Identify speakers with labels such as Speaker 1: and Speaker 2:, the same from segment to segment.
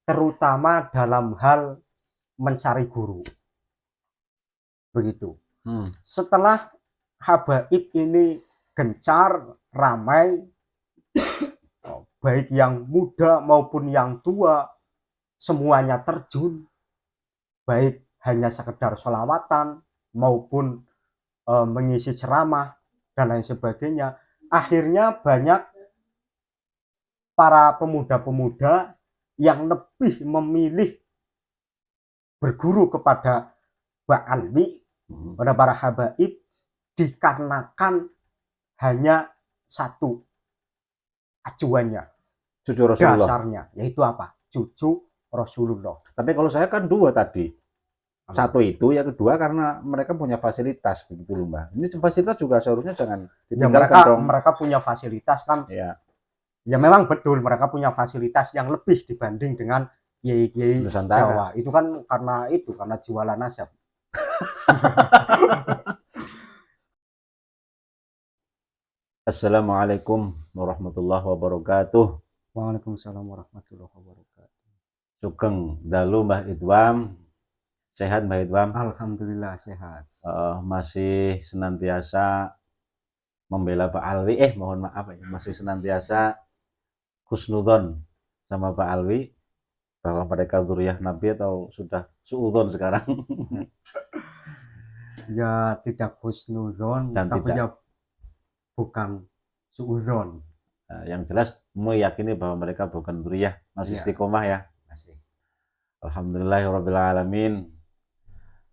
Speaker 1: terutama dalam hal mencari guru. Begitu. Setelah habaib ini gencar, ramai, baik yang muda maupun yang tua, semuanya terjun, baik hanya sekedar sholawatan maupun mengisi ceramah dan lain sebagainya. Akhirnya banyak para pemuda-pemuda yang lebih memilih berguru kepada Mbak Alwi, pada para habaib, dikarenakan hanya satu acuannya,
Speaker 2: cucu Rasulullah.
Speaker 1: Dasarnya, yaitu apa? Cucu Rasulullah.
Speaker 2: Tapi kalau saya kan dua tadi. Satu itu, yang kedua karena mereka punya fasilitas begitu loh Mbak. Ini fasilitas juga seharusnya jangan ditinggalkan
Speaker 1: ya,
Speaker 2: dong.
Speaker 1: Mereka punya fasilitas kan.
Speaker 2: Ya.
Speaker 1: Ya memang betul mereka punya fasilitas yang lebih dibanding dengan kiai-kiai Jawa. Itu kan karena jualan nasab.
Speaker 2: Assalamualaikum warahmatullahi wabarakatuh.
Speaker 1: Waalaikumsalam warahmatullahi wabarakatuh.
Speaker 2: Sugeng dalu Mbah Idwam. Sehat Mbah Idwam?
Speaker 1: Alhamdulillah sehat.
Speaker 2: Masih senantiasa membela Pak Alwi. Mohon maaf ya, masih senantiasa husnudzon sama Pak Alwi bahwa mereka dzurriyyah Nabi atau sudah suudzon sekarang?
Speaker 1: Ya tidak husnudzon, tapi ya bukan suudzon.
Speaker 2: Yang jelas meyakini bahwa mereka bukan dzurriyyah, masih istiqomah ya. Masih. Alhamdulillahirabbil alamin.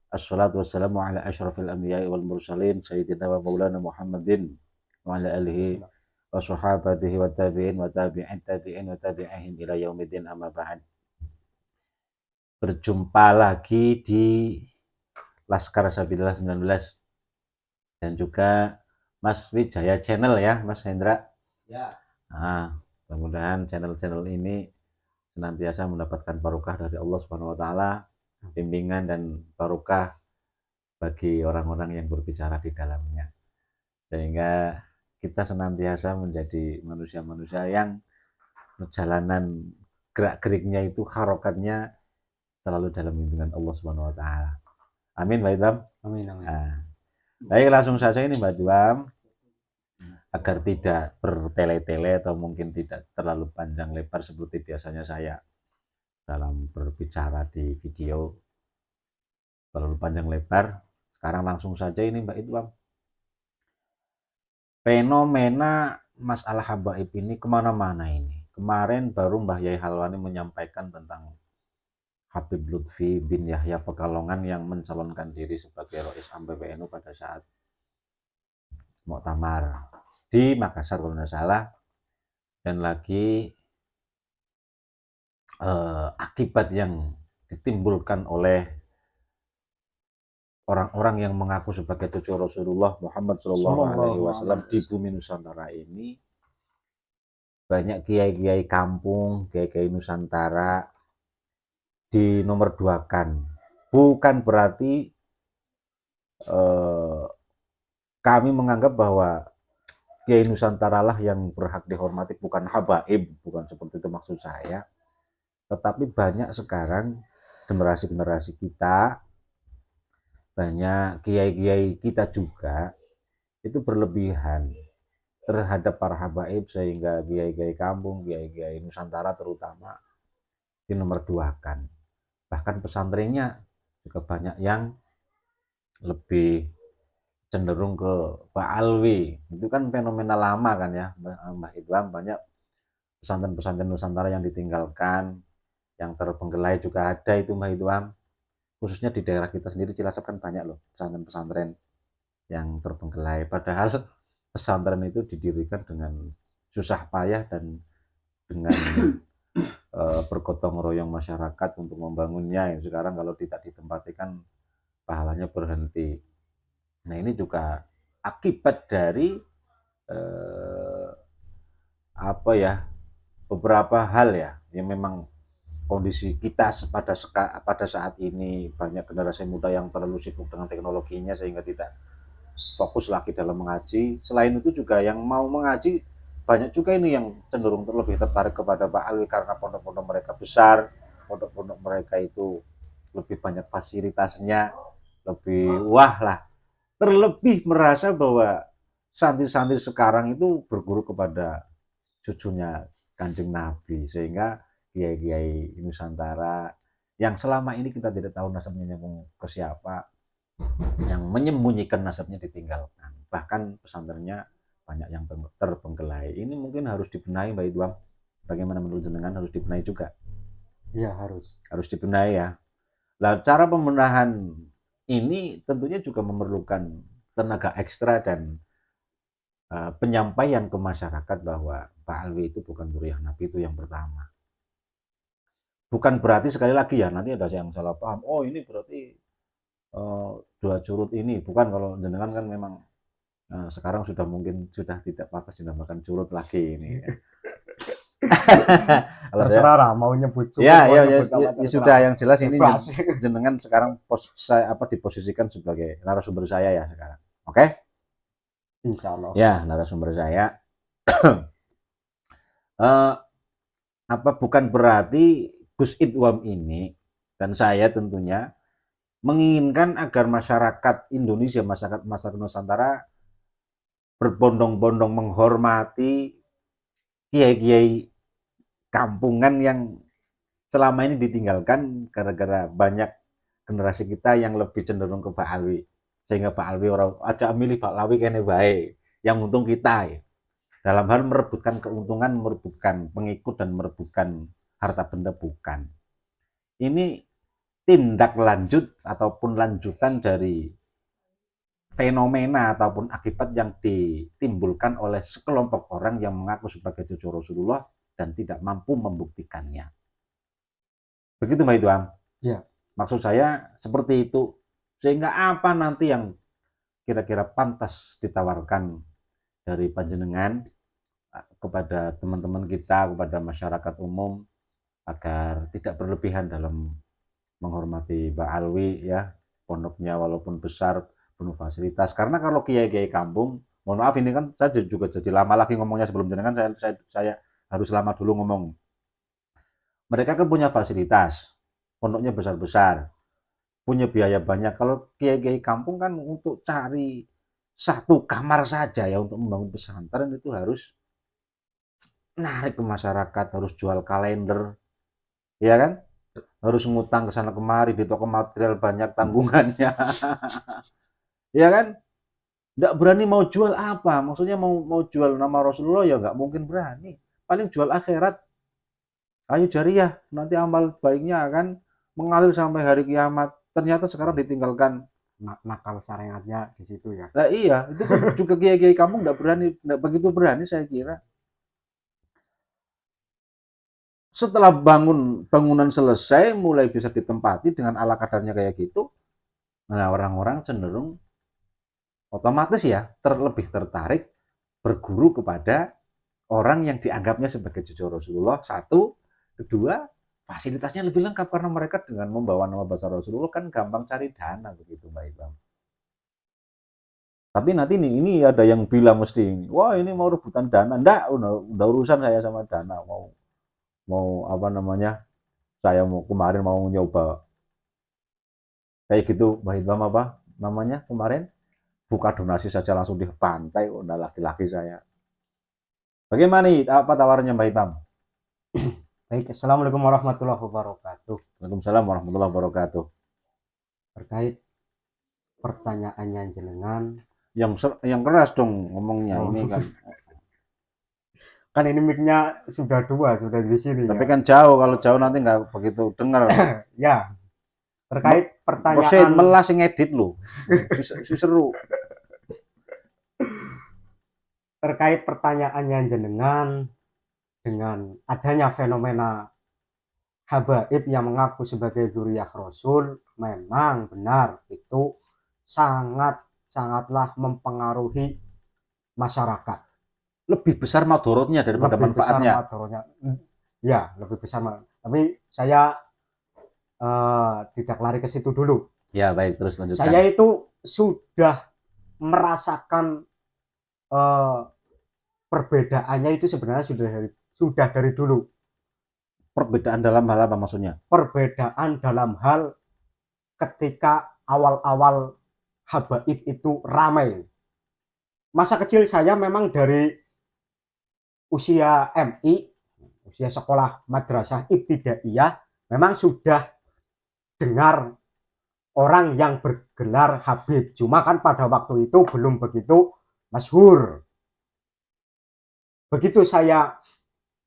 Speaker 2: Assalatu wassalamu ala asyrafil anbiya'i wal mursalin sayyidina wa maulana Muhammadin wa ala alihi wa sahabatihi wa tabi'in wa tabi'in tabi'in wa tabi'ihim ila yaumiddin, amma ba'd. Berjumpa lagi di Laskar Sabilillah 19 dan juga Mas Wijaya Channel ya Mas Hendra. Ya. Mudah-mudahan channel-channel ini senantiasa mendapatkan barokah dari Allah Subhanahu wa taala, bimbingan dan barokah bagi orang-orang yang berbicara di dalamnya. Sehingga kita senantiasa menjadi manusia-manusia yang perjalanan gerak-geriknya itu harokatnya selalu dalam bimbingan Allah Subhanahu wa taala. Amin, Mbak Idwam.
Speaker 1: Amin, amin.
Speaker 2: Baik, langsung saja ini Mbak Idwam, agar tidak bertele-tele atau mungkin tidak terlalu panjang lebar seperti biasanya saya dalam berbicara di video, terlalu panjang lebar. Sekarang langsung saja ini Mbak Idwam. Fenomena masalah habaib ini kemana-mana ini. Kemarin baru Mbah Yai Halwani menyampaikan tentang Habib Lutfi bin Yahya Pekalongan yang mencalonkan diri sebagai Rois Am PBNU pada saat Muktamar di Makassar kalau tidak salah. Dan lagi akibat yang ditimbulkan oleh orang-orang yang mengaku sebagai cucu Rasulullah Muhammad SAW di bumi Nusantara ini, banyak kiai-kiai kampung, kiai-kiai Nusantara di nomor duakan. Bukan berarti kami menganggap bahwa kiai Nusantara lah yang berhak dihormati, bukan habaib, bukan seperti itu maksud saya. Tetapi banyak sekarang generasi-generasi kita, banyak kiai-kiai kita juga itu berlebihan terhadap para habaib, sehingga kiai-kiai kampung, kiai-kiai Nusantara terutama dinomor duakan. Bahkan pesantrennya juga banyak yang lebih cenderung ke Pak Alwi. Itu kan fenomena lama kan ya Mbah Idwam, banyak pesantren-pesantren Nusantara yang ditinggalkan, yang terbengkelai juga ada itu Mbah Idwam. Khususnya di daerah kita sendiri Cilacap kan banyak loh pesantren-pesantren yang terbengkelai, padahal pesantren itu didirikan dengan susah payah dan dengan bergotong royong masyarakat untuk membangunnya. Yang sekarang kalau tidak ditempati kan pahalanya berhenti. Nah ini juga akibat dari beberapa hal ya, yang memang kondisi kita pada saat ini, banyak generasi muda yang terlalu sibuk dengan teknologinya sehingga tidak fokus lagi dalam mengaji. Selain itu juga yang mau mengaji banyak juga ini yang cenderung lebih tertarik kepada Pak Alwi karena pondok-pondok mereka besar, mereka itu lebih banyak fasilitasnya, lebih wah lah. Terlebih merasa bahwa santri-santri sekarang itu berguru kepada cucunya Kanjeng Nabi, sehingga kiai-kiai Nusantara yang selama ini kita tidak tahu nasabnya nyambung ke siapa, yang menyembunyikan nasabnya ditinggalkan, bahkan pesantrennya banyak yang terbengkelai. Ini mungkin harus dibenahi, Mbak Idwam. Bagaimana menurut jenengan? Harus dibenahi juga?
Speaker 1: Iya, harus
Speaker 2: Dibenahi ya. Nah, cara pembenahan ini tentunya juga memerlukan tenaga ekstra dan penyampaian ke masyarakat bahwa Pak Alwi itu bukan Zuriyah Nabi, itu yang pertama. Bukan berarti sekali lagi ya nanti ada yang salah paham. Oh ini berarti dua curut ini. Bukan, kalau jenengan kan memang sekarang sudah mungkin sudah tidak pantas dinamakan curut lagi ini. Kalau
Speaker 1: terserah mau nyebut curut,
Speaker 2: ya,
Speaker 1: mau
Speaker 2: ya,
Speaker 1: nyebut
Speaker 2: ya,
Speaker 1: apa,
Speaker 2: sudah, yang jelas ini
Speaker 1: bebas.
Speaker 2: jenengan sekarang saya diposisikan sebagai narasumber saya ya sekarang. Oke?
Speaker 1: Insya Allah.
Speaker 2: Ya, narasumber saya. Bukan berarti Gus Idwam ini dan saya tentunya menginginkan agar masyarakat Indonesia, masyarakat Nusantara berbondong-bondong menghormati kiai-kiai kampungan yang selama ini ditinggalkan gara-gara banyak generasi kita yang lebih cenderung ke Pak Alwi, sehingga Pak Alwi orang aja milih Pak Alwi kene bae, yang untung kita ya. Dalam hal merebutkan keuntungan, merebutkan pengikut dan merebutkan harta benda, bukan. Ini tindak lanjut ataupun lanjutan dari fenomena ataupun akibat yang ditimbulkan oleh sekelompok orang yang mengaku sebagai cucu Rasulullah dan tidak mampu membuktikannya. Begitu Mbak Idwam?
Speaker 1: Ya.
Speaker 2: Maksud saya seperti itu. Sehingga apa nanti yang kira-kira pantas ditawarkan dari panjenengan kepada teman-teman kita, kepada masyarakat umum, agar tidak berlebihan dalam menghormati Mbak Alwi ya, pondoknya walaupun besar, penuh fasilitas. Karena kalau kiai-kiai kampung, mohon maaf ini kan saya juga jadi lama lagi ngomongnya, sebelum jenengan saya harus lama dulu ngomong. Mereka kan punya fasilitas, pondoknya besar-besar, punya biaya banyak. Kalau kiai-kiai kampung kan untuk cari satu kamar saja ya untuk membangun pesantren itu harus narik ke masyarakat, harus jual kalender, ya kan? Harus ngutang ke sana kemari, di toko material banyak tanggungannya. Ya kan? Nggak berani mau jual apa? Maksudnya mau jual nama Rasulullah ya nggak mungkin berani. Paling jual akhirat. Ayo jariah, nanti amal baiknya akan mengalir sampai hari kiamat. Ternyata sekarang ditinggalkan.
Speaker 1: Nakal syariatnya di situ ya.
Speaker 2: Nah iya, itu kan juga kiai-kiai kamu nggak begitu berani saya kira. Setelah bangunan selesai, mulai bisa ditempati dengan ala kadarnya kayak gitu, nah orang-orang cenderung otomatis ya lebih tertarik berguru kepada orang yang dianggapnya sebagai cucu Rasulullah. Satu, kedua, fasilitasnya lebih lengkap karena mereka dengan membawa nama besar Rasulullah kan gampang cari dana begitu Mbak Ibam. Tapi nanti ini ada yang bilang mesti, wah ini mau rebutan dana. Enggak, udah urusan saya sama dana. Mau apa namanya, saya kemarin mau nyoba kayak gitu Mbak Ibam, apa namanya kemarin, buka donasi saja langsung di pantai, udah laki-laki saya. Bagaimana nih, apa tawarannya Mbak Hitam?
Speaker 1: Baik, Assalamualaikum warahmatullahi wabarakatuh.
Speaker 2: Waalaikumsalam warahmatullahi wabarakatuh.
Speaker 1: Terkait pertanyaannya jenengan,
Speaker 2: yang keras dong ngomongnya ini kan.
Speaker 1: Kan ini mic-nya sudah sudah di sini.
Speaker 2: Tapi
Speaker 1: ya.
Speaker 2: Kan jauh, kalau jauh nanti nggak begitu dengar.
Speaker 1: Ya, terkait pertanyaan.
Speaker 2: Bosen melas ngedit lu, si seru.
Speaker 1: Terkait pertanyaannya jenengan dengan adanya fenomena habaib yang mengaku sebagai zuriyah Rasul, memang benar itu sangatlah mempengaruhi masyarakat.
Speaker 2: Lebih besar madorotnya daripada
Speaker 1: lebih
Speaker 2: manfaatnya.
Speaker 1: Besar madorotnya. Ya, lebih besar. Tapi saya tidak lari ke situ dulu.
Speaker 2: Ya, baik, terus lanjutkan.
Speaker 1: Saya itu sudah merasakan perbedaannya itu sebenarnya sudah dari dulu.
Speaker 2: Perbedaan dalam hal apa maksudnya?
Speaker 1: Perbedaan dalam hal ketika awal-awal habaib itu ramai. Masa kecil saya memang dari usia MI, usia sekolah madrasah ibtidaiyah, memang sudah dengar orang yang bergelar Habib. Cuma kan pada waktu itu belum begitu masyhur. Begitu saya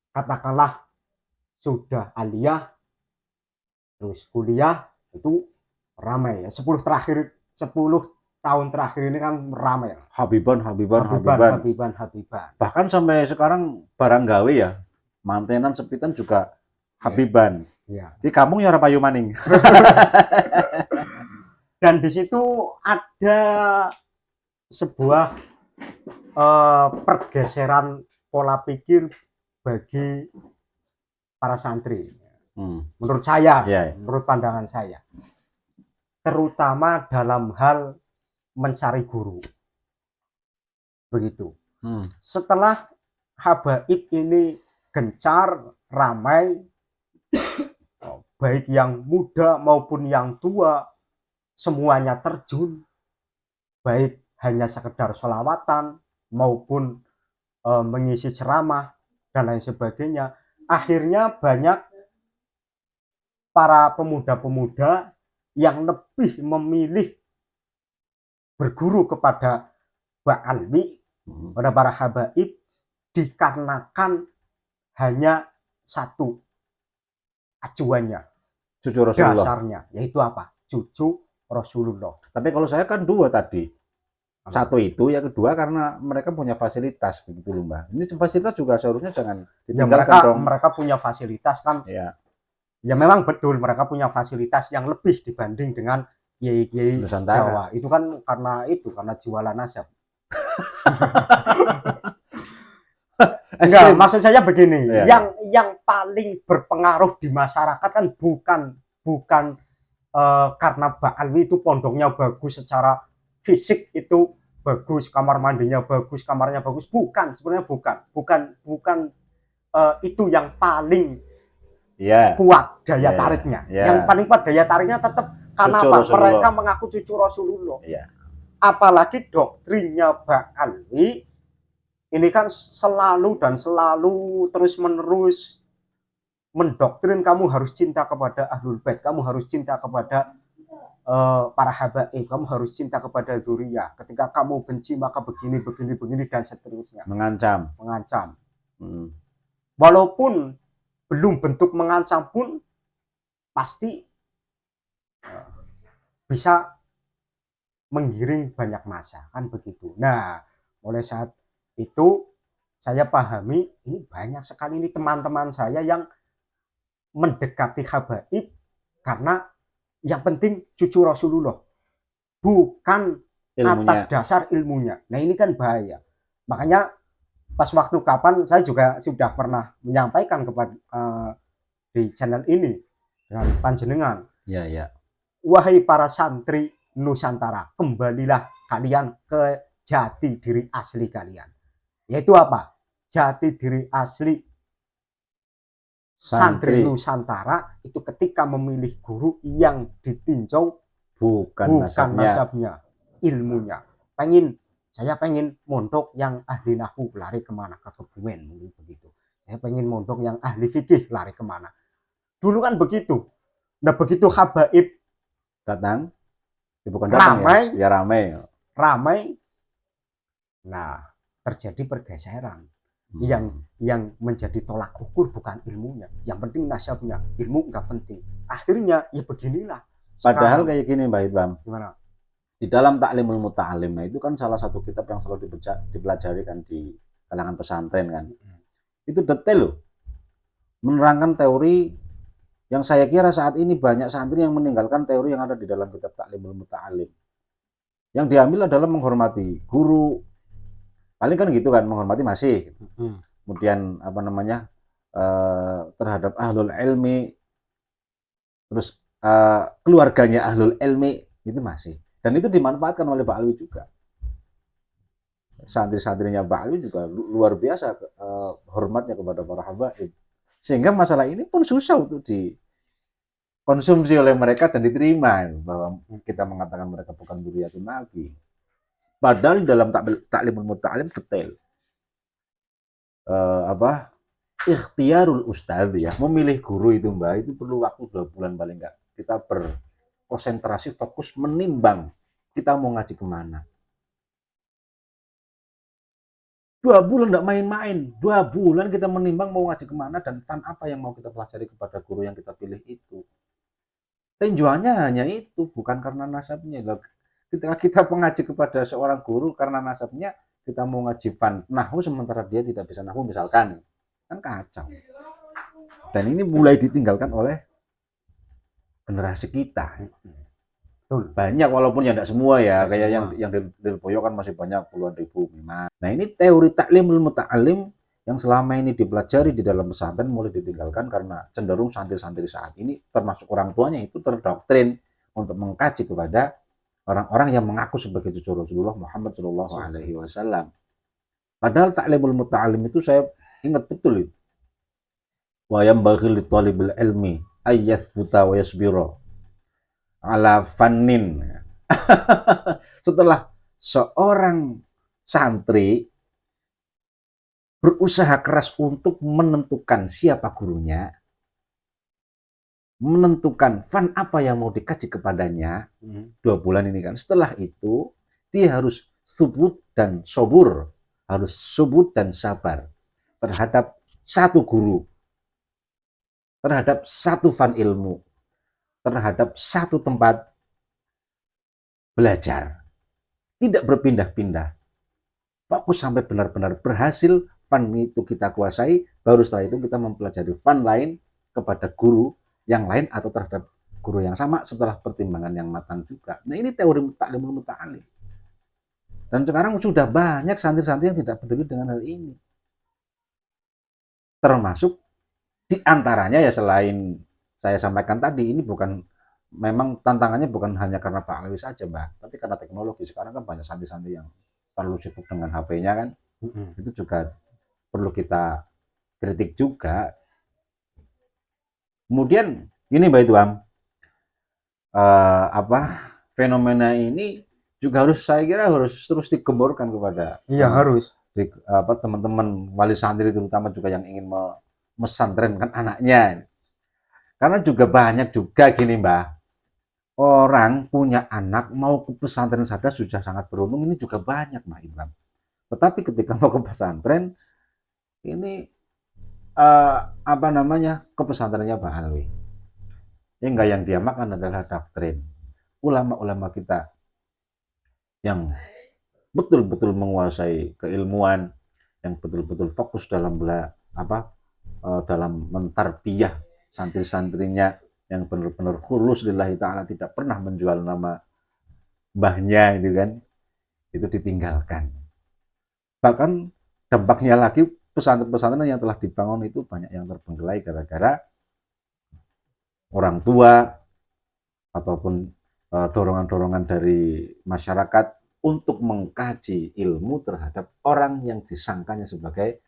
Speaker 1: katakanlah sudah aliyah, terus kuliah, itu ramai ya. 10 tahun terakhir ini kan ramai.
Speaker 2: Habiban. Bahkan sampai sekarang barang gawe ya, mantenan sepitan juga Habiban.
Speaker 1: Ya.
Speaker 2: Di kampung ya payu maning.
Speaker 1: Dan di situ ada sebuah pergeseran pola pikir bagi para santri. Menurut saya, menurut pandangan saya, terutama dalam hal mencari guru. Begitu. Setelah habaib ini gencar, ramai, baik yang muda maupun yang tua, semuanya terjun, baik hanya sekedar sholawatan maupun mengisi ceramah dan lain sebagainya. Akhirnya banyak para pemuda-pemuda yang lebih memilih berguru kepada Ba'alwi, pada para habaib, dikarenakan hanya satu acuannya,
Speaker 2: cucu Rasulullah.
Speaker 1: Dasarnya, yaitu apa? Cucu Rasulullah.
Speaker 2: Tapi kalau saya kan dua tadi. Satu itu, yang kedua karena mereka punya fasilitas begitu loh Mbak. Ini fasilitas juga seharusnya jangan ditinggalkan dong.
Speaker 1: Mereka punya fasilitas kan.
Speaker 2: Ya.
Speaker 1: Ya memang betul mereka punya fasilitas yang lebih dibanding dengan kiai-kiai Jawa. Itu kan karena jualan nasab. Enggak, maksud saya begini, yang paling berpengaruh di masyarakat kan bukan karena Ba'alwi itu pondoknya bagus, secara fisik itu bagus, kamar mandinya bagus, kamarnya bagus, sebenarnya bukan itu yang paling kuat daya tariknya. Yang paling kuat daya tariknya tetap karena mereka mengaku cucu Rasulullah. Apalagi doktrinnya Ba'alwi ini kan selalu terus menerus mendoktrin kamu harus cinta kepada Ahlul Bait, kamu harus cinta kepada para habaib, kamu harus cinta kepada dzurriyyah. Ketika kamu benci maka begini dan seterusnya. Mengancam. Walaupun belum bentuk mengancam pun pasti bisa menggiring banyak massa, kan begitu. Nah, oleh saat itu saya pahami ini banyak sekali ini teman-teman saya yang mendekati habaib karena yang penting cucu Rasulullah, bukan atas dasar ilmunya. Nah ini kan bahaya. Makanya pas waktu kapan saya juga sudah pernah menyampaikan kepada di channel ini dengan panjenengan. Wahai para santri Nusantara, kembalilah kalian ke jati diri asli kalian. Yaitu apa? Jati diri asli santri Nusantara itu ketika memilih guru yang ditinjau bukan nasabnya, ilmunya. Saya pengen mondok yang ahli nahwu, lari kemana? Ke Kebumen, mungkin begitu. Saya pengen mondok yang ahli fikih, lari kemana? Dulu kan begitu. Nah begitu habaib
Speaker 2: datang,
Speaker 1: ramai.
Speaker 2: Ramai.
Speaker 1: Nah terjadi pergeseran. Yang menjadi tolak ukur bukan ilmunya, yang penting nasabnya. Ilmu nggak penting. Akhirnya ya beginilah.
Speaker 2: Padahal kayak gini Mbak Idham.
Speaker 1: Gimana?
Speaker 2: Di dalam Ta'limul Muta'alim, nah itu kan salah satu kitab yang selalu dipelajari kan di kalangan pesantren kan. Itu detail loh, menerangkan teori yang saya kira saat ini banyak santri yang meninggalkan teori yang ada di dalam kitab Ta'limul Muta'alim. Yang diambil adalah menghormati guru, paling kan gitu kan, menghormati masih. Kemudian terhadap ahlul ilmi, terus keluarganya ahlul ilmi itu masih. Dan itu dimanfaatkan oleh Ba'alwi juga. Santri-santrinya Ba'alwi juga luar biasa hormatnya kepada para habaib. Sehingga masalah ini pun susah untuk dikonsumsi oleh mereka dan diterima bahwa kita mengatakan mereka bukan dzurriyyatun Nabi. Padahal dalam taklimul muta'alim detail. Apa ikhtiarul ustadz ya, memilih guru itu Mbak, itu perlu waktu 2 bulan paling enggak. Kita berkonsentrasi fokus menimbang kita mau ngaji kemana. 2 bulan enggak main-main, 2 bulan kita menimbang mau ngaji kemana dan fan apa yang mau kita pelajari kepada guru yang kita pilih itu. Tujuannya hanya itu, bukan karena nasabnya. Ketika kita mengaji kepada seorang guru karena nasabnya, kita mau ngaji fan nahwu sementara dia tidak bisa nahwu misalkan, kan kacau. Dan ini mulai ditinggalkan oleh generasi kita. Banyak walaupun ya tidak semua ya, kayak yang di Boyo kan masih banyak puluhan ribu memang. Nah ini teori taklimul muta'alim yang selama ini dipelajari di dalam pesantren mulai ditinggalkan karena cenderung santri-santri saat ini termasuk orang tuanya itu terdoktrin untuk mengkaji kepada orang-orang yang mengaku sebagai cucu Rasulullah Muhammad Shallallahu Alaihi Wasallam. Padahal taklimul muta'alim itu saya ingat betul itu. Wa yambaghi li thalibil ilmi ayyasbuta wa yasbira ala fannin. Setelah seorang santri berusaha keras untuk menentukan siapa gurunya, menentukan fan apa yang mau dikaji kepadanya, 2 bulan ini kan. Setelah itu dia harus subut dan sobur, harus subut dan sabar terhadap satu guru, terhadap satu fan ilmu, terhadap satu tempat belajar. Tidak berpindah-pindah. Fokus sampai benar-benar berhasil fan itu kita kuasai, baru setelah itu kita mempelajari fan lain kepada guru yang lain atau terhadap guru yang sama setelah pertimbangan yang matang juga. Nah ini teori taklimul muta'alim. Dan sekarang sudah banyak santri-santri yang tidak peduli dengan hal ini. Termasuk diantaranya ya selain saya sampaikan tadi, ini bukan, memang tantangannya bukan hanya karena Pak Alwi saja Mbak, tapi karena teknologi. Sekarang kan banyak santri-santri yang terlalu sibuk dengan HP-nya kan, itu juga perlu kita kritik juga. Kemudian ini Mbak Ituam, fenomena ini juga harus, saya kira harus terus digemborkan kepada
Speaker 1: harus
Speaker 2: teman-teman wali santri terutama juga yang ingin mesantrenkan anaknya. Karena juga banyak juga gini Mbak, orang punya anak mau ke pesantren saja sudah sangat beruntung, ini juga banyak Mbak Ituam. Tetapi ketika mau ke pesantren ini ke pesantrennya Pak Alwi. Hingga yang dia makan adalah doktrin. Ulama-ulama kita yang betul-betul menguasai keilmuan, yang betul-betul fokus dalam dalam mentarbiyah santri-santrinya, yang benar-benar khulus lillahi ta'ala, tidak pernah menjual nama mbahnya itu kan, itu ditinggalkan. Bahkan dampaknya lagi, pesantren-pesantren yang telah dibangun itu banyak yang terbengkelai gara-gara orang tua ataupun dorongan-dorongan dari masyarakat untuk mengkaji ilmu terhadap orang yang disangkanya sebagai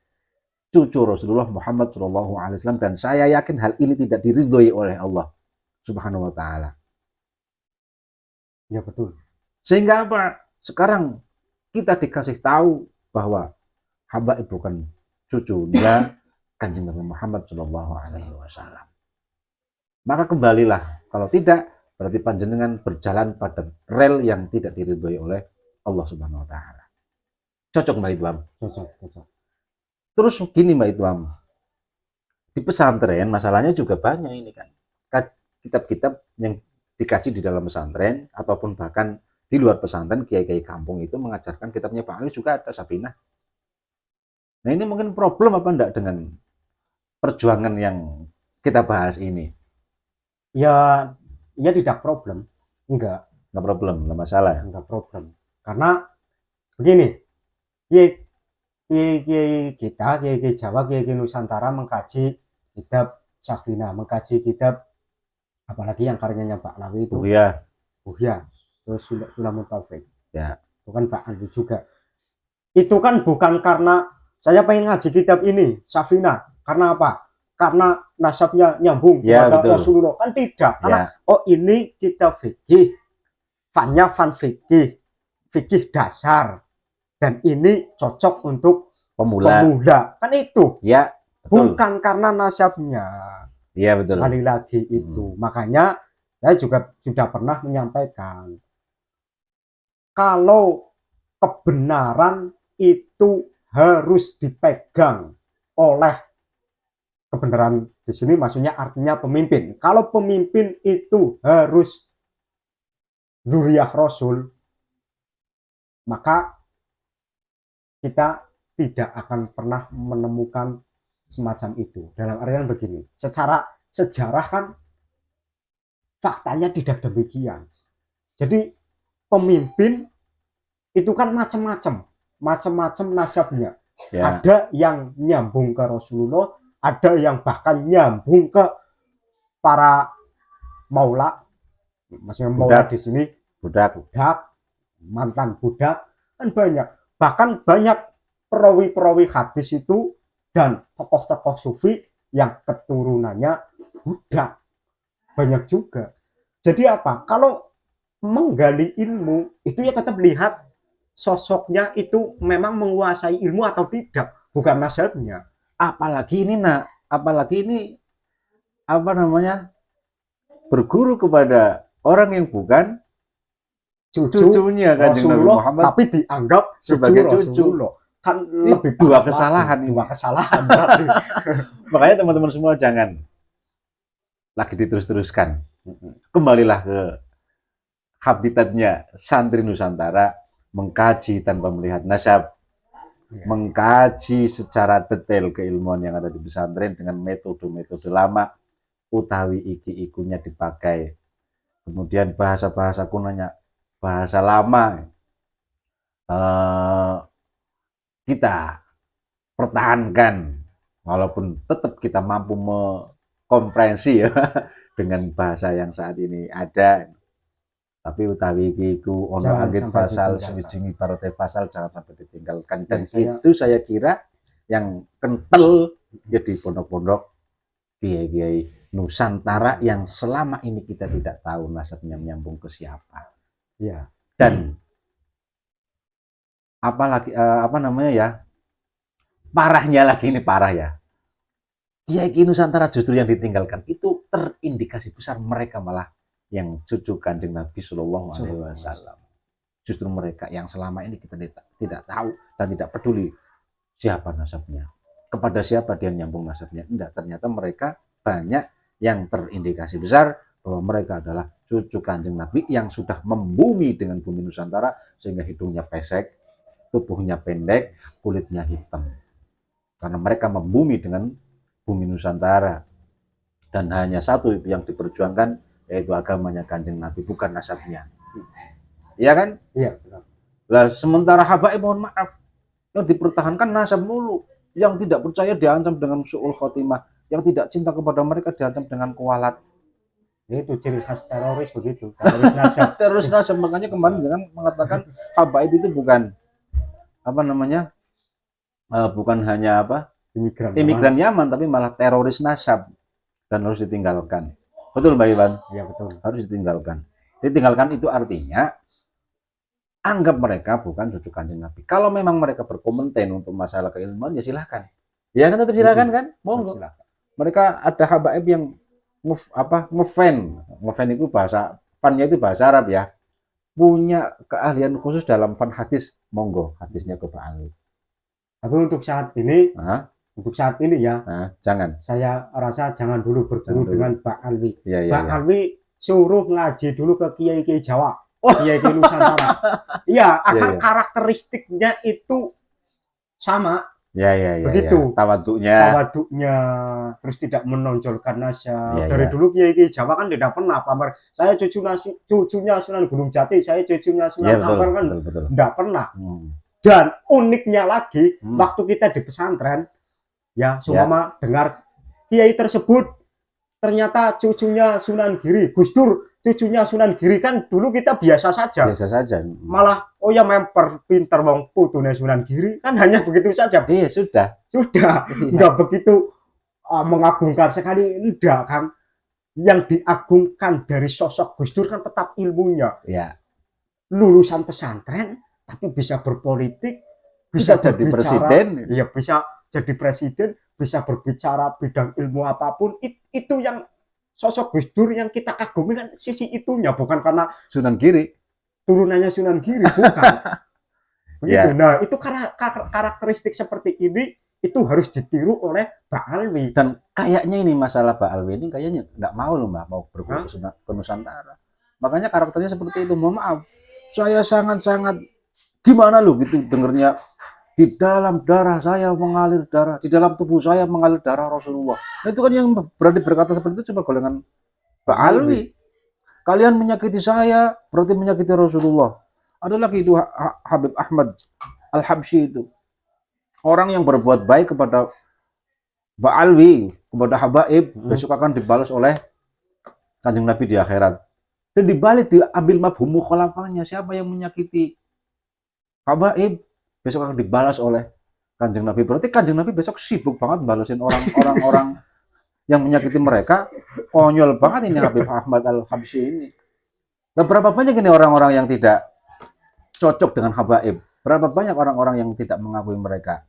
Speaker 2: cucu Rasulullah Muhammad SAW, dan saya yakin hal ini tidak diridhoi oleh Allah Subhanahu wa taala.
Speaker 1: Ya betul.
Speaker 2: Sehingga apa? Sekarang kita dikasih tahu bahwa hamba itu bukan cucunya Kanjeng Nabi Muhammad SAW. Maka kembalilah, kalau tidak berarti panjenengan berjalan pada rel yang tidak diridhoi oleh Allah Subhanahu wa taala. Cocok Mbak Ituam?
Speaker 1: Cocok.
Speaker 2: Terus gini Mbak Ituam, di pesantren masalahnya juga banyak ini kan. Kitab-kitab yang dikaji di dalam pesantren ataupun bahkan di luar pesantren, kiai-kiai kampung itu mengajarkan kitabnya Pak Ali juga ada, Sabinah. Nah ini mungkin problem apa enggak dengan perjuangan yang kita bahas ini?
Speaker 1: Ya tidak problem. Enggak
Speaker 2: problem, enggak masalah.
Speaker 1: Enggak problem. Karena begini, kiai kita, kiai Jawa, kiai Nusantara mengkaji kitab Safinah, mengkaji kitab apalagi yang karyanya Pak Lawi itu. Buhya. Terus Sulamun Taufik.
Speaker 2: Ya.
Speaker 1: Bukan Pak Andi juga. Itu kan bukan karena saya pengen ngaji kitab ini, Safinah. Karena apa? karena nasabnya nyambung
Speaker 2: Ya,
Speaker 1: kepada
Speaker 2: betul.
Speaker 1: Rasulullah, kan tidak, karena
Speaker 2: Ya,
Speaker 1: oh ini kita fikih, fannya fan fikih, fikih dasar, dan ini cocok untuk
Speaker 2: pemula.
Speaker 1: pemula, kan itu
Speaker 2: Ya, betul.
Speaker 1: bukan karena nasabnya.
Speaker 2: Ya, betul.
Speaker 1: Sekali lagi itu makanya saya juga sudah pernah menyampaikan, kalau kebenaran itu harus dipegang oleh, kebenaran di sini maksudnya artinya pemimpin. Kalau pemimpin itu harus zuriyah Rasul, maka kita tidak akan pernah menemukan semacam itu. Dalam artian begini, secara sejarah kan faktanya tidak demikian. Jadi pemimpin itu kan macam-macam nasabnya.
Speaker 2: Ya,
Speaker 1: Ada yang nyambung ke Rasulullah, ada yang bahkan nyambung ke para maula, maksudnya maula
Speaker 2: budak.
Speaker 1: di sini
Speaker 2: Budak.
Speaker 1: mantan budak, kan banyak. Bahkan banyak perawi-perawi hadis itu dan tokoh-tokoh sufi yang keturunannya budak, banyak juga. Jadi apa? Kalau menggali ilmu itu ya tetap lihat sosoknya itu memang menguasai ilmu atau tidak, bukan nasabnya.
Speaker 2: Apalagi ini, apalagi ini apa namanya? Berguru kepada orang yang bukan cucunya Kanjeng Nabi
Speaker 1: Rasulullah,
Speaker 2: Muhammad,
Speaker 1: tapi dianggap
Speaker 2: sebagai cucu.
Speaker 1: Rasulullah. Kan
Speaker 2: Ini
Speaker 1: lebih
Speaker 2: dua
Speaker 1: parah
Speaker 2: kesalahan
Speaker 1: lagi.
Speaker 2: ini.
Speaker 1: Dua kesalahan berarti.
Speaker 2: Makanya teman-teman semua jangan lagi diterus-teruskan. Kembalilah ke habitatnya santri Nusantara, mengkaji tanpa melihat nasab, mengkaji secara detail keilmuan yang ada di pesantren dengan metode-metode lama, utawi iki-ikunya dipakai. Kemudian bahasa-bahasa kunanya, bahasa lama, kita pertahankan, walaupun tetap kita mampu mengkomprehensi ya dengan bahasa yang saat ini ada. Tapi utawi iku ono anggit fasal sewijingi parote fasal jangan sampai ditinggalkan, dan itu saya kira yang kental ya di pondok-pondok kiai-kiai Nusantara yang selama ini kita tidak tahu nasabnya menyambung ke siapa.
Speaker 1: Ya.
Speaker 2: Dan apalagi apa namanya ya, parahnya lagi, ini parah ya, kiai Nusantara justru yang ditinggalkan, itu terindikasi besar mereka malah yang cucu Kanjeng Nabi Shallallahu Alaihi Wasallam. Justru mereka yang selama ini kita tidak tahu dan tidak peduli siapa nasabnya, kepada siapa dia nyambung nasabnya. Enggak, ternyata mereka banyak yang terindikasi besar bahwa mereka adalah cucu Kanjeng Nabi yang sudah membumi dengan bumi Nusantara, sehingga hidungnya pesek, tubuhnya pendek, kulitnya hitam. Karena mereka membumi dengan bumi Nusantara. Dan hanya satu yang diperjuangkan, yaitu agamanya Kanjeng Nabi, bukan nasabnya. Iya kan?
Speaker 1: Iya, benar.
Speaker 2: Lah sementara habaib, mohon maaf, yang dipertahankan nasab mulu. Yang tidak percaya diancam dengan su'ul khotimah, yang tidak cinta kepada mereka diancam dengan kualat.
Speaker 1: Itu ciri khas teroris begitu. Teroris nasab.
Speaker 2: Terus nasab, makanya kemarin jangan mengatakan habaib itu bukan apa namanya, bukan hanya apa imigran Yaman, tapi malah teroris nasab dan harus ditinggalkan. Betul Mbak Iwan?
Speaker 1: Iya betul.
Speaker 2: Harus ditinggalkan. Ditinggalkan itu artinya anggap mereka bukan cucu Kanjeng Nabi. Kalau memang mereka berkompeten untuk masalah keilmuan, ya silahkan. Ya kan, tetap silakan kan? Monggo. Mereka ada habaib yang ngefan itu bahasa, fannya itu bahasa Arab ya. Punya keahlian khusus dalam fan hadis, monggo hadisnya ke Pak Ali.
Speaker 1: Tapi untuk saat ini, ya,
Speaker 2: jangan.
Speaker 1: Saya rasa jangan dulu berguru dengan Pak Alwi.
Speaker 2: Pak
Speaker 1: Alwi suruh ngaji dulu ke kiai-kiai Jawa, kiai-kiai Nusantara. Iya, agar karakteristiknya itu sama. Begitu. Tawaduknya, terus tidak menonjolkan nasab. Dari dulu kiai-kiai Jawa kan tidak pernah pamer. Saya cucunya Sunan Gunung Jati, saya cucunya Sunan Ampel, kan tidak pernah. Dan uniknya lagi, waktu kita di pesantren, ya, seumpama dengar kiai tersebut ternyata cucunya Sunan Giri, Gus Dur cucunya Sunan Giri, kan dulu kita biasa saja. Malah oh ya memper pinter wong putune Sunan Giri, kan hanya begitu saja.
Speaker 2: Iya, sudah.
Speaker 1: Enggak begitu mengagungkan sekali, enggak kan. Yang diagungkan dari sosok Gus Dur kan tetap ilmunya.
Speaker 2: Ya,
Speaker 1: Lulusan pesantren tapi bisa berpolitik,
Speaker 2: bisa
Speaker 1: bisa
Speaker 2: jadi
Speaker 1: berbicara,
Speaker 2: presiden.
Speaker 1: ya bisa jadi presiden, bisa berbicara bidang ilmu apapun. Itu yang sosok Gus Dur yang kita kagumi kan sisi itunya, bukan karena
Speaker 2: Sunan Giri.
Speaker 1: turunannya Sunan Giri, bukan. Begitu.
Speaker 2: Ya,
Speaker 1: Nah, itu karakteristik seperti ini itu harus ditiru oleh Mbak Alwi.
Speaker 2: dan kayaknya ini masalah Pak Alwi ini kayaknya nggak mau loh Mbak, mau berguru ke Nusantara. Makanya karakternya seperti itu. Mohon maaf, saya sangat-sangat gimana loh gitu dengernya, di dalam darah saya mengalir darah, di dalam tubuh saya mengalir darah Rasulullah. Nah, itu kan yang berani berkata seperti itu coba golongan Pak Alwi. Kalian menyakiti saya berarti menyakiti Rasulullah. Ada lagi itu Habib Ahmad Al-Habsyi itu. Orang yang berbuat baik kepada Mbak Alwi, kepada Habaib, besok akan dibalas oleh Kanjeng Nabi di akhirat. Dan dibalik diambil mafhum mukhalafahnya, siapa yang menyakiti Habaib, besok akan dibalas oleh Kanjeng Nabi. Berarti Kanjeng Nabi besok sibuk banget balasin orang-orang yang menyakiti mereka. Konyol banget ini Habib Ahmad Al-Habsyi ini. Dan berapa banyak ini orang-orang yang tidak cocok dengan Habaib? Berapa banyak orang-orang yang tidak mengakui mereka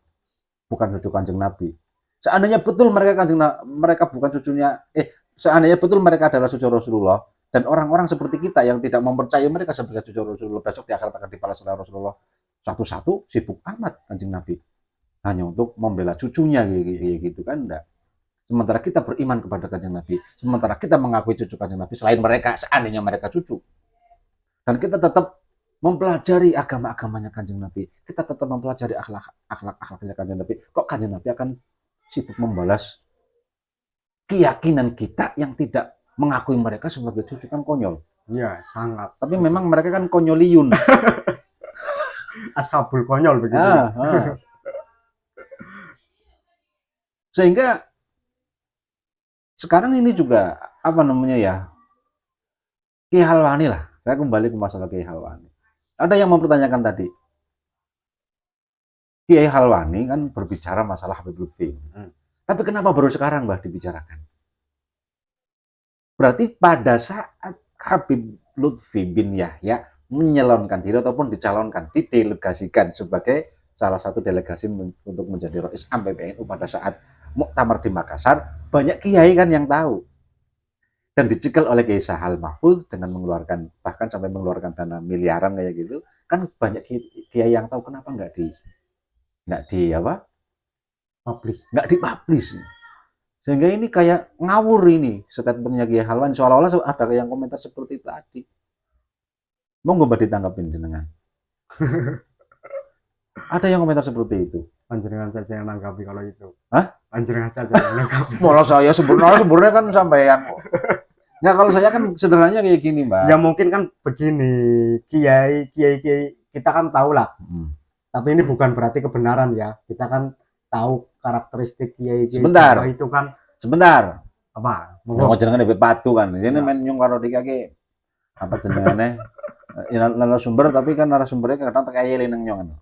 Speaker 2: bukan cucu Kanjeng Nabi? Seandainya betul mereka bukan cucunya, seandainya betul mereka adalah cucu Rasulullah, dan orang-orang seperti kita yang tidak mempercayai mereka sebagai cucu Rasulullah, besok di akhirat akan dibalas oleh Rasulullah. Satu-satu sibuk amat Kanjeng Nabi hanya untuk membela cucunya gitu kan, enggak. Sementara kita beriman kepada Kanjeng Nabi, sementara kita mengakui cucu Kanjeng Nabi selain mereka, seandainya mereka cucu, dan kita tetap mempelajari agama-agamanya Kanjeng Nabi, kita tetap mempelajari akhlak-akhlaknya Kanjeng Nabi. Kok Kanjeng Nabi akan sibuk membalas keyakinan kita yang tidak mengakui mereka sebagai cucu? Kan konyol.
Speaker 1: Ya, sangat.
Speaker 2: Tapi memang mereka kan konyoliun.
Speaker 1: Ashabul konyol begitu.
Speaker 2: Sehingga sekarang ini juga apa namanya ya, Kiai Halwani lah. Saya kembali ke masalah Kiai Halwani. Ada yang mempertanyakan tadi, Kiai Halwani kan berbicara masalah Habib Lutfi. Tapi kenapa baru sekarang Mbah dibicarakan? Berarti pada saat Habib Lutfi bin Yahya menyalonkan diri ataupun dicalonkan, didelegasikan sebagai salah satu delegasi untuk menjadi Rois Am PBNU pada saat muktamar di Makassar, banyak kiai kan yang tahu. Dan dicekal oleh Kiai Sahal Mahfuz dengan mengeluarkan, bahkan sampai mengeluarkan dana miliaran kayak gitu. Kan banyak kiai yang tahu, kenapa nggak di publish. Sehingga ini kayak ngawur ini statementnya Kiai Halwani, seolah-olah ada yang komentar seperti itu tadi. Mau nggak ditanggapin jenengan? Ada yang komentar seperti itu.
Speaker 1: Panjenengan saja yang nanggapi kalau itu.
Speaker 2: Hah?
Speaker 1: Panjenengan saja yang nanggapi.
Speaker 2: Malah saya sebenarnya kan sampean. Nah, kalau saya kan sederhananya kayak gini, Mbak.
Speaker 1: Ya mungkin kan begini, kiai kita kan tahu lah. Tapi ini bukan berarti kebenaran ya. Kita kan tahu karakteristik kiai
Speaker 2: Jawa
Speaker 1: itu kan.
Speaker 2: Sebentar.
Speaker 1: Apa?
Speaker 2: Mau jenengan lebih patu kan. Ini main nyung karo dikake apa jenengannya? Narasumber, tapi kan narasumbernya kadang tekayeli nang nyong.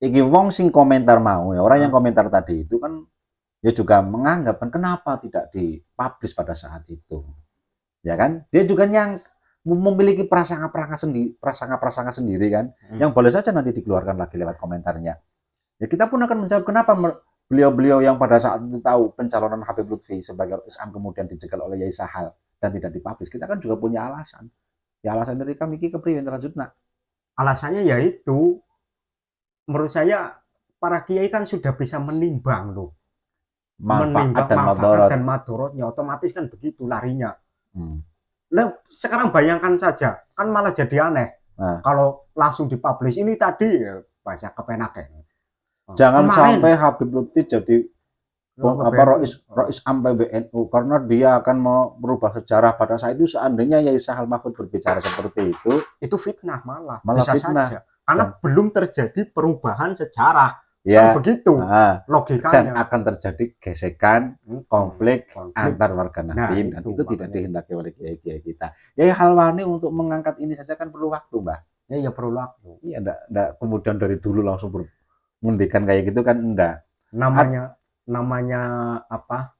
Speaker 2: Iki wong sing komentar mau ya, orang yang komentar tadi itu kan dia juga menganggap kan kenapa tidak dipublish pada saat itu, ya kan? Dia juga yang memiliki prasangka sendiri kan, yang boleh saja nanti dikeluarkan lagi lewat komentarnya. Ya kita pun akan menjawab kenapa beliau-beliau yang pada saat itu tahu pencalonan Habib Lutfi sebagai Islam kemudian dicegal oleh Yai Sahal dan tidak dipublish. Kita kan juga punya alasan. Ya alasan dari kami kepriye lanjutna.
Speaker 1: Alasannya yaitu menurut saya para kiai kan sudah bisa menimbang loh. Manfaat dan madorotnya, otomatis kan begitu larinya. Nah, sekarang bayangkan saja, kan malah jadi aneh. Kalau langsung dipublish ini tadi ya, banyak kepenak ya.
Speaker 2: Jangan sampai Habib Lutfi jadi Rois Am PBNU karena dia akan mau merubah sejarah. Pada saat itu seandainya Yai Sahal Mahfud berbicara seperti itu
Speaker 1: fitnah malah
Speaker 2: bisa
Speaker 1: fitnah saja. Karena belum terjadi perubahan sejarah.
Speaker 2: Ya,
Speaker 1: kan begitu logikanya.
Speaker 2: Dan akan terjadi gesekan, konflik antar warga Nahdien, dan itu tidak dihendaki oleh kiai-kiai kita. Yai Halwani untuk mengangkat ini saja kan perlu waktu, Mbak.
Speaker 1: Ya perlu waktu.
Speaker 2: Iya, enggak kemudian dari dulu langsung menghentikan kayak gitu kan enggak.
Speaker 1: Namanya namanya apa,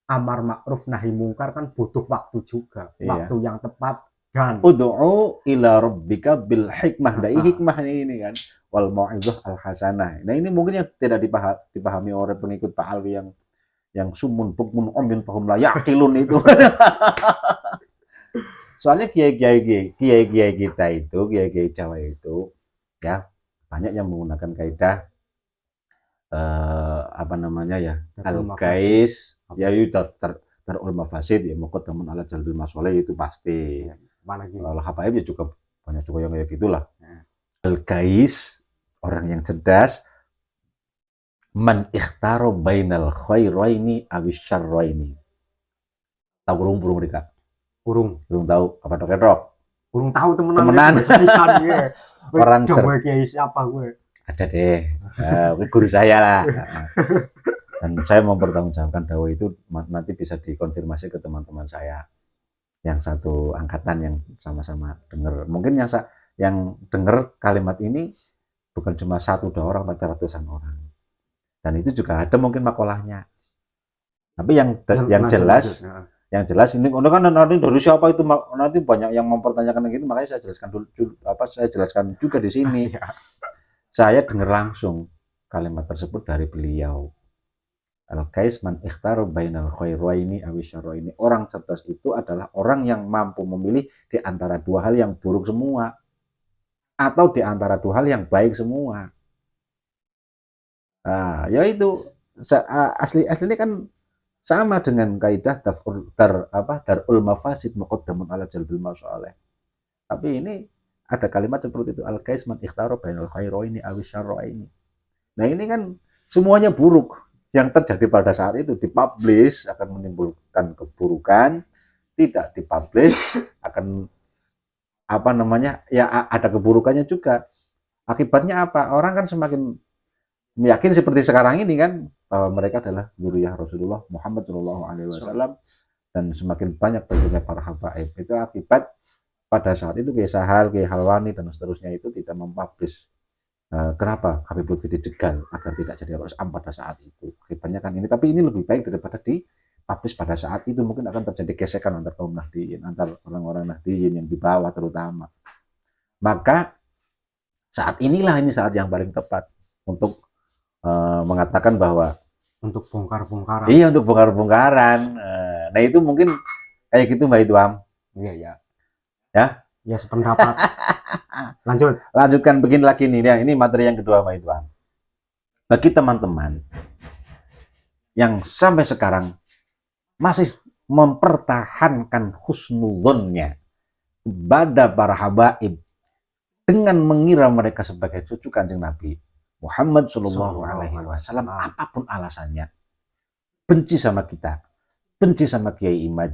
Speaker 1: amar ma'ruf nahi mungkar kan butuh waktu juga,
Speaker 2: Iya.
Speaker 1: waktu yang tepat dan
Speaker 2: Ud'u ila rabbika bil hikmah. Nah,
Speaker 1: ah,
Speaker 2: hikmah ini kan wal mau'izah al hasanah. Nah, ini mungkin yang tidak dipahami oleh pengikut Pak Alwi yang sumun bukmun umyun fahum la yaqilun itu. Soalnya kiai-kiai kita itu, kiai-kiai Jawa itu ya banyak yang menggunakan kaidah apa namanya ya,
Speaker 1: Darul Mafasid.
Speaker 2: al-kais ya itu darul mafasid ya muqaddamun ala jalbil masoleh itu pasti.
Speaker 1: Ya, apalagi
Speaker 2: Kalau habaib ya juga banyak juga yang kayak gitulah.
Speaker 1: ya,
Speaker 2: Al-kais orang yang cerdas man ikhtaro bainal khairaini awis syarraini. Tahu burung-burung mereka?
Speaker 1: kurung
Speaker 2: Belum tahu apa dok?
Speaker 1: kurung tahu temenan
Speaker 2: Temenan.
Speaker 1: sepisan gue.
Speaker 2: Orang
Speaker 1: Coba kiai siapa gue?
Speaker 2: ada deh. Guru saya lah. Dan saya mempertanggungjawabkan dakwah itu nanti bisa dikonfirmasi ke teman-teman saya yang satu angkatan yang sama-sama dengar. Mungkin yang dengar kalimat ini bukan cuma satu dua orang tapi ratusan orang. Dan itu juga ada mungkin makolahnya. Tapi yang jelas
Speaker 1: lanjut, ya.
Speaker 2: yang jelas ini kan nanti dari siapa itu nanti banyak yang mempertanyakan gitu, makanya saya jelaskan dulu saya jelaskan juga di sini.
Speaker 1: Ya.
Speaker 2: Saya dengar langsung kalimat tersebut dari beliau. Al-kais man ikhtaru bainal khairaini awi syarraini. Orang cerdas itu adalah orang yang mampu memilih di antara dua hal yang buruk semua atau di antara dua hal yang baik semua. Nah, ya itu aslinya kan sama dengan kaidah darul mafasid muqaddamun ala jalbil masalih. Tapi ini ada kalimat seperti itu al-kais man ikhtaro bainal khairaini awi syarraini. Nah, ini kan semuanya buruk yang terjadi pada saat itu dipublish akan menimbulkan keburukan, tidak dipublish akan apa namanya? Ya ada keburukannya juga. Akibatnya apa? Orang kan semakin meyakini seperti sekarang ini kan bahwa mereka adalah dzurriyyah Rasulullah Muhammad Shallallahu Alaihi Wasallam dan semakin banyak tentunya para habaib. Itu akibat pada saat itu Kiai Sahal, Kiai Halwani dan seterusnya itu tidak mempublish. Kenapa Habib Lutfi dijegal agar tidak jadi Am pada saat itu? Akibatnya kan ini, tapi ini lebih baik daripada dipublish pada saat itu. Mungkin akan terjadi gesekan antar kaum Nahdiyin, antar orang-orang Nahdiyin yang di bawah terutama. Maka saat inilah ini saat yang paling tepat untuk mengatakan bahwa
Speaker 1: Untuk bongkar-bongkaran.
Speaker 2: iya untuk bongkar-bongkaran. Nah itu mungkin kayak gitu Mbak Idwam.
Speaker 1: Iya ya.
Speaker 2: Ya.
Speaker 1: Ya sependapat. Lanjut.
Speaker 2: Lanjutkan begini lagi nih. Ya, ini materi yang kedua Mbak Idwam. Bagi teman-teman yang sampai sekarang masih mempertahankan husnudzonnya pada para habaib dengan mengira mereka sebagai cucu Kanjeng Nabi Muhammad Shallallahu Alaihi Wasallam, apapun alasannya, benci sama kita, benci sama Kiai Imad,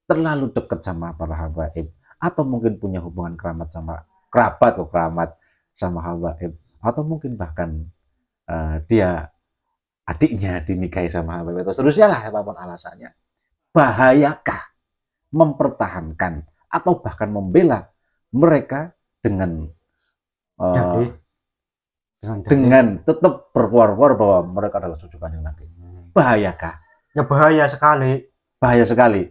Speaker 2: terlalu dekat sama para habaib, atau mungkin punya hubungan kerabat sama habaib, atau mungkin bahkan dia adiknya dinikahi sama habaib, atau seterusnya lah apapun alasannya. Bahayakah mempertahankan atau bahkan membela mereka dengan dengan tetap berkuar-kuar bahwa mereka adalah cucu Kanjeng Nabi? Bahayakah?
Speaker 1: Ya bahaya sekali.
Speaker 2: Bahaya sekali.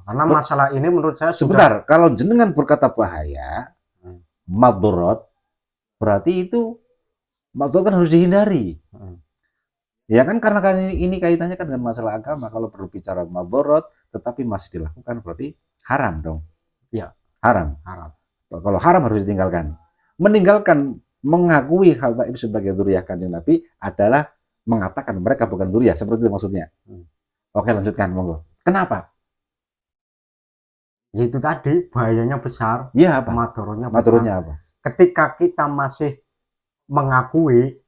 Speaker 1: Karena masalah ini menurut saya
Speaker 2: sebentar, kalau jenengan berkata bahaya, madorot, berarti itu madorot kan harus dihindari. Ya kan karena ini kaitannya kan dengan masalah agama. Kalau berbicara madorot tetapi masih dilakukan berarti haram dong.
Speaker 1: Ya,
Speaker 2: haram. Kalau haram harus ditinggalkan. Meninggalkan mengakui habaib sebagai dzurriyyah Kanjeng Nabi adalah mengatakan mereka bukan dzurriyyah, seperti itu maksudnya. Oke, lanjutkan monggo. Kenapa?
Speaker 1: Ya itu tadi bahayanya besar.
Speaker 2: Ya apa?
Speaker 1: Madorotnya apa? Ketika kita masih mengakui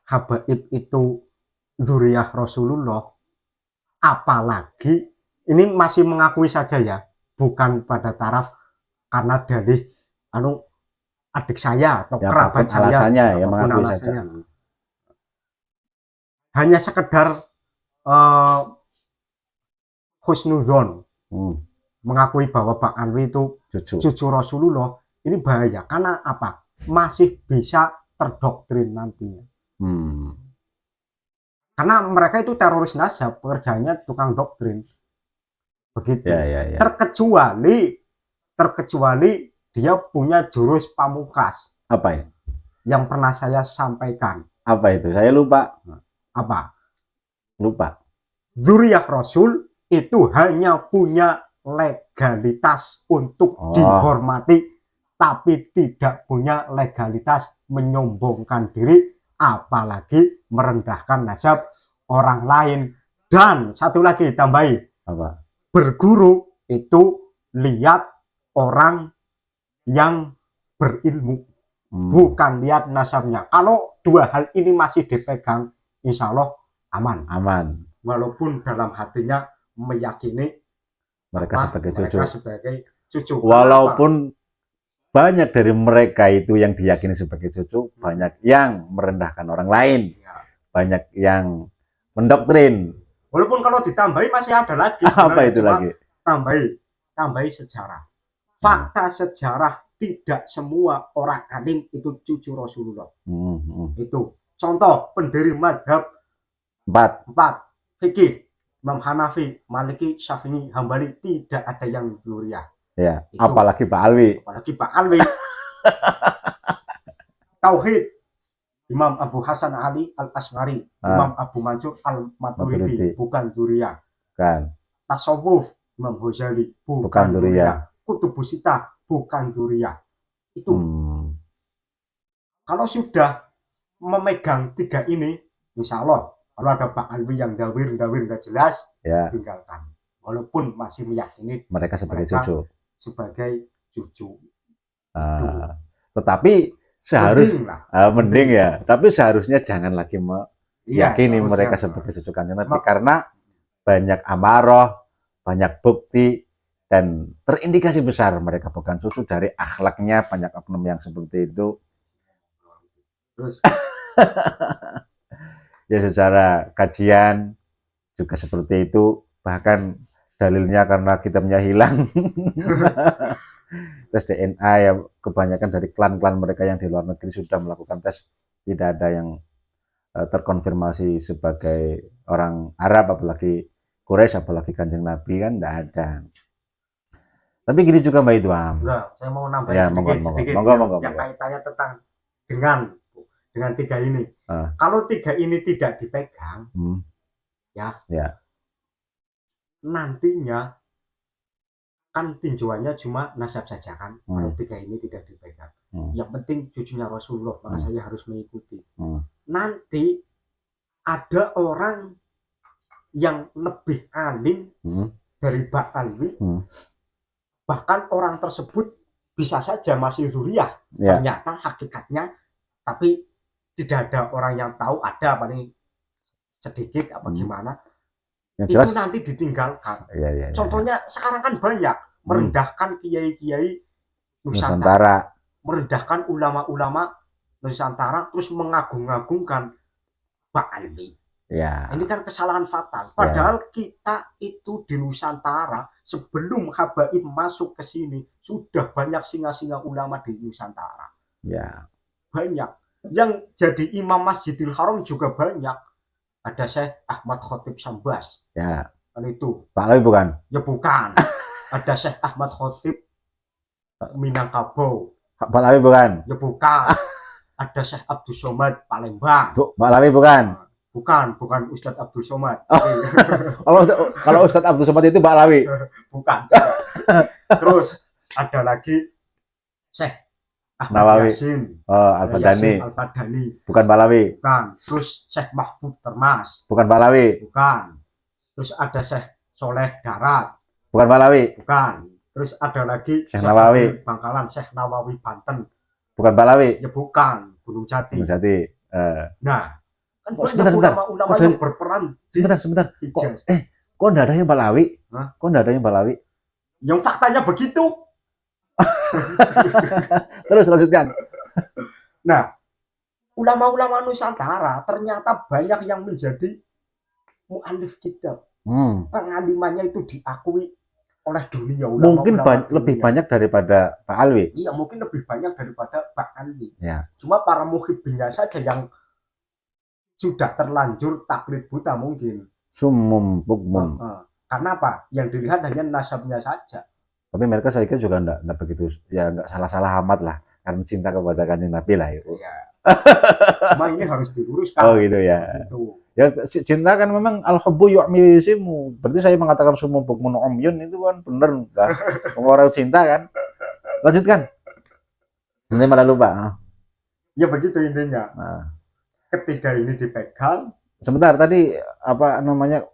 Speaker 1: habaib itu dzurriyyah Rasulullah, apalagi ini masih mengakui saja ya, bukan pada taraf karena dalih adik saya atau
Speaker 2: ya,
Speaker 1: kerabat saya,
Speaker 2: alasannya ya mengakui saja.
Speaker 1: Hanya sekedar husnudzon, mengakui bahwa Bang Alwi itu cucu Rasulullah, ini bahaya karena apa? Masih bisa terdoktrin nantinya. Karena mereka itu teroris nasab, pekerjaannya tukang doktrin. Begitu.
Speaker 2: Ya.
Speaker 1: Terkecuali dia punya jurus pamungkas
Speaker 2: Apa ya?
Speaker 1: yang pernah saya sampaikan.
Speaker 2: Apa itu? Saya lupa.
Speaker 1: Apa?
Speaker 2: Lupa.
Speaker 1: Dzurriyyah Rasul itu hanya punya legalitas untuk dihormati, tapi tidak punya legalitas menyombongkan diri, apalagi merendahkan nasab orang lain. Dan satu lagi tambahi,
Speaker 2: Apa?
Speaker 1: berguru itu lihat orang yang berilmu, bukan lihat nasabnya. Kalau dua hal ini masih dipegang, insya Allah aman. Walaupun dalam hatinya meyakini
Speaker 2: mereka sebagai
Speaker 1: cucu.
Speaker 2: Walaupun banyak dari mereka itu yang diyakini sebagai cucu, banyak yang merendahkan orang lain, banyak yang mendoktrin.
Speaker 1: Walaupun kalau ditambahi masih ada lagi.
Speaker 2: Apa itu lagi?
Speaker 1: Tambahi sejarah. Fakta sejarah, tidak semua orang alim itu cucu Rasulullah. Itu contoh pendiri madhab 4 fikih, Imam Hanafi, Maliki, Syafi'i, Hambali, tidak ada yang dzurriyyah.
Speaker 2: Ya, apalagi Pak Alwi.
Speaker 1: Tauhid, Imam Abu Hasan Ali Al-Asghari, Imam Abu Mansur Al-Maturidi, bukan dzurriyyah. Tasawuf, Imam Ghazali, bukan dzurriyyah. Kutubus Sittah, bukan dzurriyyah. Itu. Kalau sudah memegang 3 ini, insya Allah. Kalau ada Pak Alwi yang dawir nggak jelas, tinggalkan. Walaupun masih meyakini
Speaker 2: mereka sebagai cucu. Tetapi mending ya. Tapi seharusnya jangan lagi meyakini mereka sebagai cucu Kanjeng Nabi, karena banyak amaroh, banyak bukti, dan terindikasi besar mereka bukan cucu dari akhlaknya, banyak oknum yang seperti itu.
Speaker 1: Terus
Speaker 2: ya secara kajian juga seperti itu, bahkan dalilnya karena kitabnya hilang. Tes DNA ya kebanyakan dari klan-klan mereka yang di luar negeri sudah melakukan tes, tidak ada yang terkonfirmasi sebagai orang Arab, apalagi Quraisy, apalagi Kanjeng Nabi, kan tidak ada. Tapi gini juga Mbak Idham.
Speaker 1: Saya mau nambahin sedikit yang kaitannya tentang dengan 3 ini. Kalau 3 ini tidak dipegang, ya, nantinya kan tinjauannya cuma nasab saja kan. Kalau 3 ini tidak dipegang, yang penting cucunya Rasulullah, maka saya harus mengikuti. Nanti ada orang yang lebih alim dari Mbak Alwi, bahkan orang tersebut bisa saja masih dzurriyyah, ternyata hakikatnya, tapi tidak ada orang yang tahu, ada paling sedikit apa gimana. Yang jelas, itu nanti ditinggalkan. Contohnya sekarang kan banyak merendahkan kiai-kiai Nusantara, merendahkan ulama-ulama Nusantara, terus mengagung-agungkan Mbak Alwi. Ini kan kesalahan fatal. Padahal kita itu di Nusantara, sebelum Habaib masuk ke sini, sudah banyak singa-singa ulama di Nusantara. Banyak. Yang jadi imam Masjidil Haram juga banyak. Ada Syekh Ahmad Khotib Syambas. Kan itu.
Speaker 2: Pak Alwi bukan?
Speaker 1: Ya bukan. Ada Syekh Ahmad Khotib Minangkabau.
Speaker 2: Pak Alwi bukan?
Speaker 1: Ya bukan. Ada Syekh Abdul Somad Palembang.
Speaker 2: Pak Alwi bukan?
Speaker 1: Bukan Ustadz Abdul Somad.
Speaker 2: Kalau Ustadz Abdul Somad itu Pak Alwi?
Speaker 1: Bukan. Terus ada lagi Syekh
Speaker 2: Nawawi,
Speaker 1: Al-Fadani,
Speaker 2: bukan Balawi.
Speaker 1: Bukan. Terus Syekh Mahfud Termas,
Speaker 2: bukan Balawi.
Speaker 1: Bukan. Terus ada Syekh Soleh Darat,
Speaker 2: bukan Balawi.
Speaker 1: Bukan. Terus ada lagi
Speaker 2: Syekh Nawawi
Speaker 1: Bangkalan, Syekh Nawawi Banten,
Speaker 2: bukan Balawi.
Speaker 1: Ya bukan, Gunung Jati. Nah, kan
Speaker 2: sebentar.
Speaker 1: Ulama yang berperan.
Speaker 2: Sebentar. Kok enggak ada yang Balawi? Kok enggak ada yang Balawi?
Speaker 1: Yang faktanya begitu.
Speaker 2: Terus lanjutkan.
Speaker 1: Nah, ulama-ulama Nusantara ternyata banyak yang menjadi mu'alif kitab. Pengalimannya itu diakui oleh dunia.
Speaker 2: Mungkin lebih banyak daripada Pak Alwi.
Speaker 1: Iya, mungkin lebih banyak daripada Pak Alwi. Cuma para muhibbinnya saja yang sudah terlanjur taklid buta mungkin.
Speaker 2: Sumum bukmun.
Speaker 1: Karena apa? Yang dilihat hanya nasabnya saja.
Speaker 2: Tapi mereka saya kira juga enggak begitu, ya enggak salah-salah amat lah, karena cinta kepada Kanjeng Nabi lah itu.
Speaker 1: Ya. Cuma ini harus diluruskan.
Speaker 2: Oh gitu ya. Gitu. Ya cinta kan memang al-hubbu yu'mi simu. Berarti saya mengatakan sumum bukmun umyun itu kan benar lah. Orang cinta kan. Lanjutkan. Nanti malah lupa.
Speaker 1: Ya begitu intinya. Nah. Ketika ini dipegang.
Speaker 2: Sebentar tadi apa namanya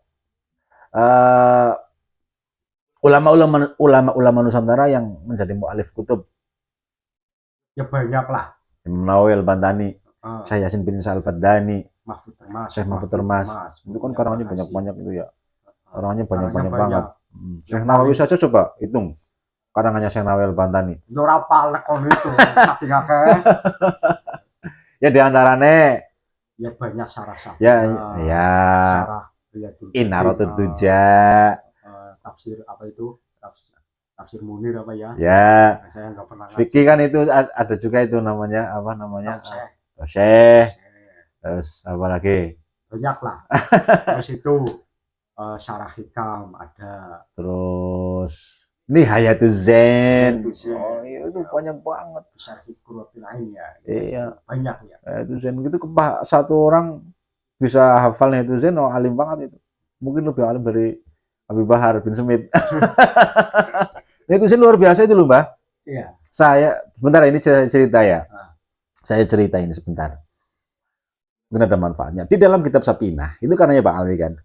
Speaker 2: ulama-ulama Nusantara yang menjadi mu'alif kutub.
Speaker 1: Ya banyak lah.
Speaker 2: Imam Nawawi Al-Bantani, Syekh Yasin bin Al-Faddani, Syekh Mahfud Termas. Itu kan karangannya banyak-banyak itu ya. Karangannya banyak-banyak banget. Syekh Nawawi saja coba hitung karangannya Syekh Nawawi Al-Bantani.
Speaker 1: Yo ora palek kon itu, saking akeh.
Speaker 2: Ya di antarane
Speaker 1: ya banyak sarah-sarah.
Speaker 2: Ya.
Speaker 1: Sarah
Speaker 2: Inaratul Tuja.
Speaker 1: Tafsir apa itu? Tafsir Munir apa ya?
Speaker 2: Ya.
Speaker 1: Nah, saya nggak pernah.
Speaker 2: Fikih kan itu ada juga itu namanya apa namanya? Syekh. Terus apa lagi?
Speaker 1: Banyak lah. Terus itu Syarah Hikam ada.
Speaker 2: Terus Nihayatuz Zain. Oh iya itu banyak banget.
Speaker 1: Syarah Hikmatul Ain ya.
Speaker 2: Iya.
Speaker 1: Banyak ya.
Speaker 2: Itu Zain gitu satu orang bisa hafal Nihayatuz Zain, oh alim banget itu. Mungkin lebih alim dari Abi Bahar bin Smith. Itu sih luar biasa itu loh, Mbah.
Speaker 1: Iya.
Speaker 2: Saya sebentar ini cerita ya. Saya cerita ini sebentar. Mungkin ada manfaatnya. Di dalam kitab Sapinah, itu karenanya Bang Alwi kan.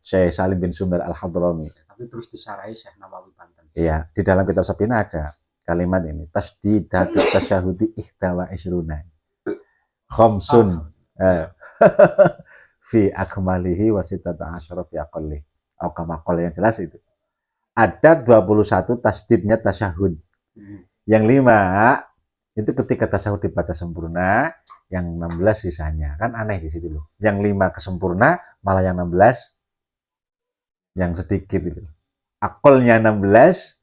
Speaker 2: Syekh Salim bin Sumber Al-Hadrami.
Speaker 1: Tapi terus disarai Syekh Nawawi Banten.
Speaker 2: Iya, di dalam kitab Sapinah ada kalimat ini. Tasdidatut tasyahudi ihtawa isruna. Khamsun. Fi akmalihi wasitata asyara fi aqalli. Al yang jelas itu. Ada 21 tasdidnya tasyahud. Yang 5 itu ketika tasyahud dibaca sempurna, yang 16 sisanya. Kan aneh di situ loh. Yang 5 kesempurna, malah yang 16 yang sedikit itu. Akolnya 16,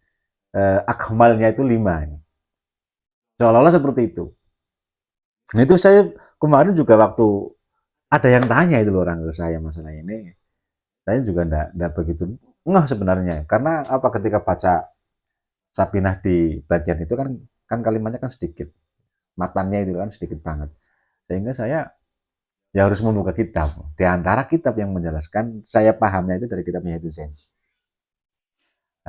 Speaker 2: akmalnya itu 5. Seolah-olah seperti itu. Nah itu saya kemarin juga waktu ada yang tanya itu loh orang ke saya masalah ini. Saya juga enggak begitu ngeh sebenarnya. Karena apa ketika baca Sapinah di bagian itu kan kalimatnya kan sedikit. Matannya itu kan sedikit banget. Sehingga saya ya harus membuka kitab. Di antara kitab yang menjelaskan, saya pahamnya itu dari kitab Nihayatuz Zain.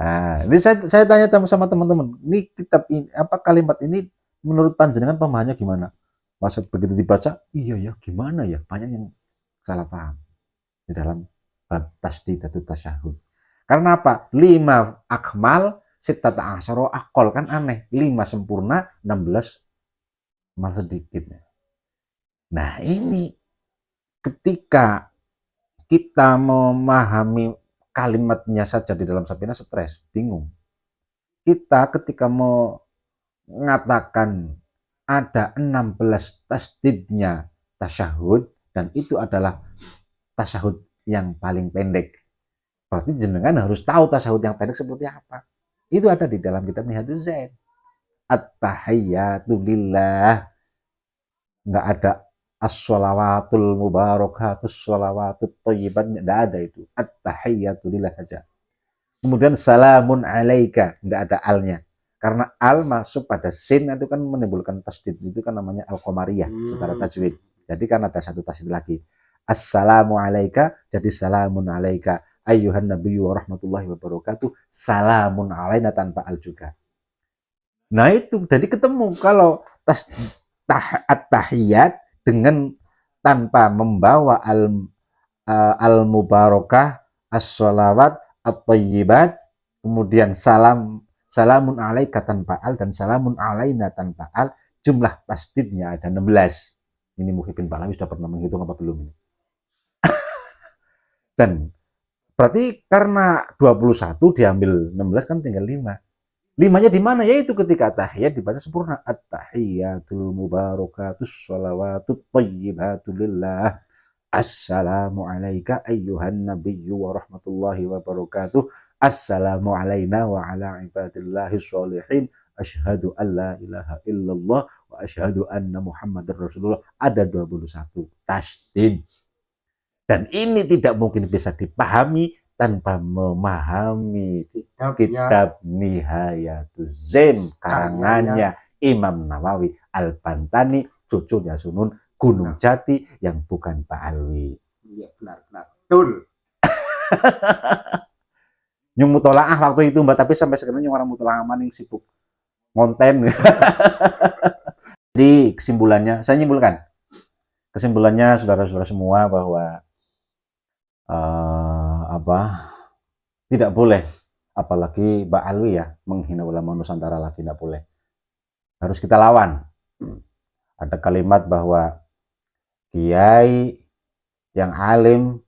Speaker 2: Nah, ini saya tanya sama teman-teman, ini kitab ini, apa kalimat ini menurut panjenengan pemahamannya gimana? Masa begitu dibaca, iya ya, gimana ya? Banyak yang salah paham di dalam tasdidatut tasyahud. Karena apa? 5 akmal, sittata asyara aqal, kan aneh. 5 sempurna, 16 mal sedikit. Nah, ini ketika kita memahami kalimatnya saja di dalam Sapinah stres, bingung. Kita ketika mau mengatakan ada 16 tasdidnya tasyahud, dan itu adalah tasyahud yang paling pendek. Berarti jenengan harus tahu tasyahud yang pendek seperti apa. Itu ada di dalam kitab Nihayatuz Zain. At-tahiyyatu lillah. Enggak ada as-shalawatul mubarakatus shalawatut thayyibat, enggak ada itu. At-tahiyyatu lillah saja. Kemudian salamun alaika, enggak ada alnya. Karena al masuk pada sin itu kan menimbulkan tasdid, itu kan namanya al-qamariyah secara tajwid. Jadi kan ada satu tasdid lagi. Assalamu alaika jadi salamun alaika ayyuhan nabiyyu wa rahmatullahi wabarakatuh, salamun alaina tanpa al juga. Nah itu jadi ketemu kalau at-tahiyyat dengan tanpa membawa al-mubarakah, as-shalawat, at-thayyibat, kemudian salamun alaika tanpa al dan salamun alaina tanpa al, jumlah tasdidnya ada 16. Ini Muhyiddin Pahlawi sudah pernah menghitung apa belum ini? Dan berarti karena 21 diambil 16 kan tinggal 5. 5-nya di mana? Yaitu ketika tahiyat dibaca sempurna. At-tahiyatul mubarakatus shalawatut thayyibatu lillah. Assalamu alayka ayyuhan nabiyyu wa rahmatullahi wa barakatuh. Assalamu alayna wa ala ibadillahi sholihin. Asyhadu an la ilaha illallah wa asyhadu anna Muhammadar Rasulullah. Ada 21 tasdid. Dan ini tidak mungkin bisa dipahami tanpa memahami kitab Nihayatul Zain karangannya Imam Nawawi Al-Bantani, cucunya Sunun Gunung Jati yang bukan Pak Alwi.
Speaker 1: Iya, benar-benar. Betul.
Speaker 2: Nyung mutolaah waktu itu Mbak, tapi sampai sekarang nyung orang mutolaah maning sibuk konten. Jadi kesimpulannya, saya nyimpulkan. Kesimpulannya saudara-saudara semua bahwa tidak boleh, apalagi Mbak Alwi ya, menghina ulama Nusantara lagi, tidak boleh. Harus kita lawan. Ada kalimat bahwa kiai yang alim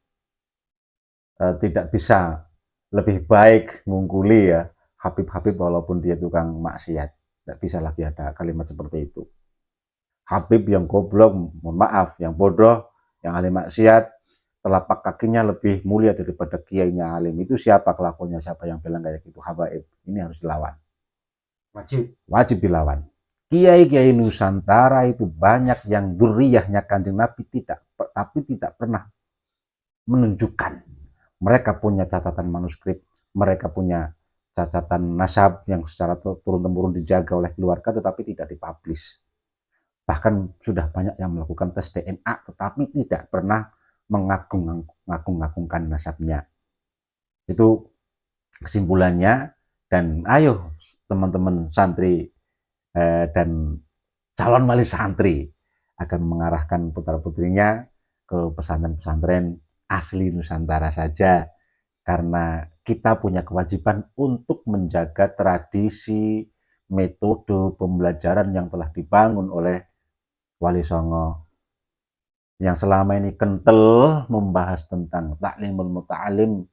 Speaker 2: tidak bisa lebih baik ngungkuli ya Habib-Habib walaupun dia tukang maksiat. Tidak bisa lagi ada kalimat seperti itu. Habib yang goblok, mohon maaf, yang bodoh, yang alim maksiat, telapak kakinya lebih mulia daripada kiainya alim. Itu siapa kelakuannya, siapa yang bilang kayak gitu? Habaib. Ini harus dilawan. Wajib dilawan. Kiai-kiai Nusantara itu banyak yang duriyahnya Kanjeng Nabi tapi tidak pernah menunjukkan. Mereka punya catatan manuskrip, mereka punya catatan nasab yang secara turun-temurun dijaga oleh keluarga tetapi tidak dipublish. Bahkan sudah banyak yang melakukan tes DNA tetapi tidak pernah mengagung-agungkan nasabnya. Itu kesimpulannya. Dan ayo teman-teman santri dan calon wali santri akan mengarahkan putra-putrinya ke pesantren-pesantren asli Nusantara saja, karena kita punya kewajiban untuk menjaga tradisi metode pembelajaran yang telah dibangun oleh Wali Songo yang selama ini kental membahas tentang taklimul muta'alim.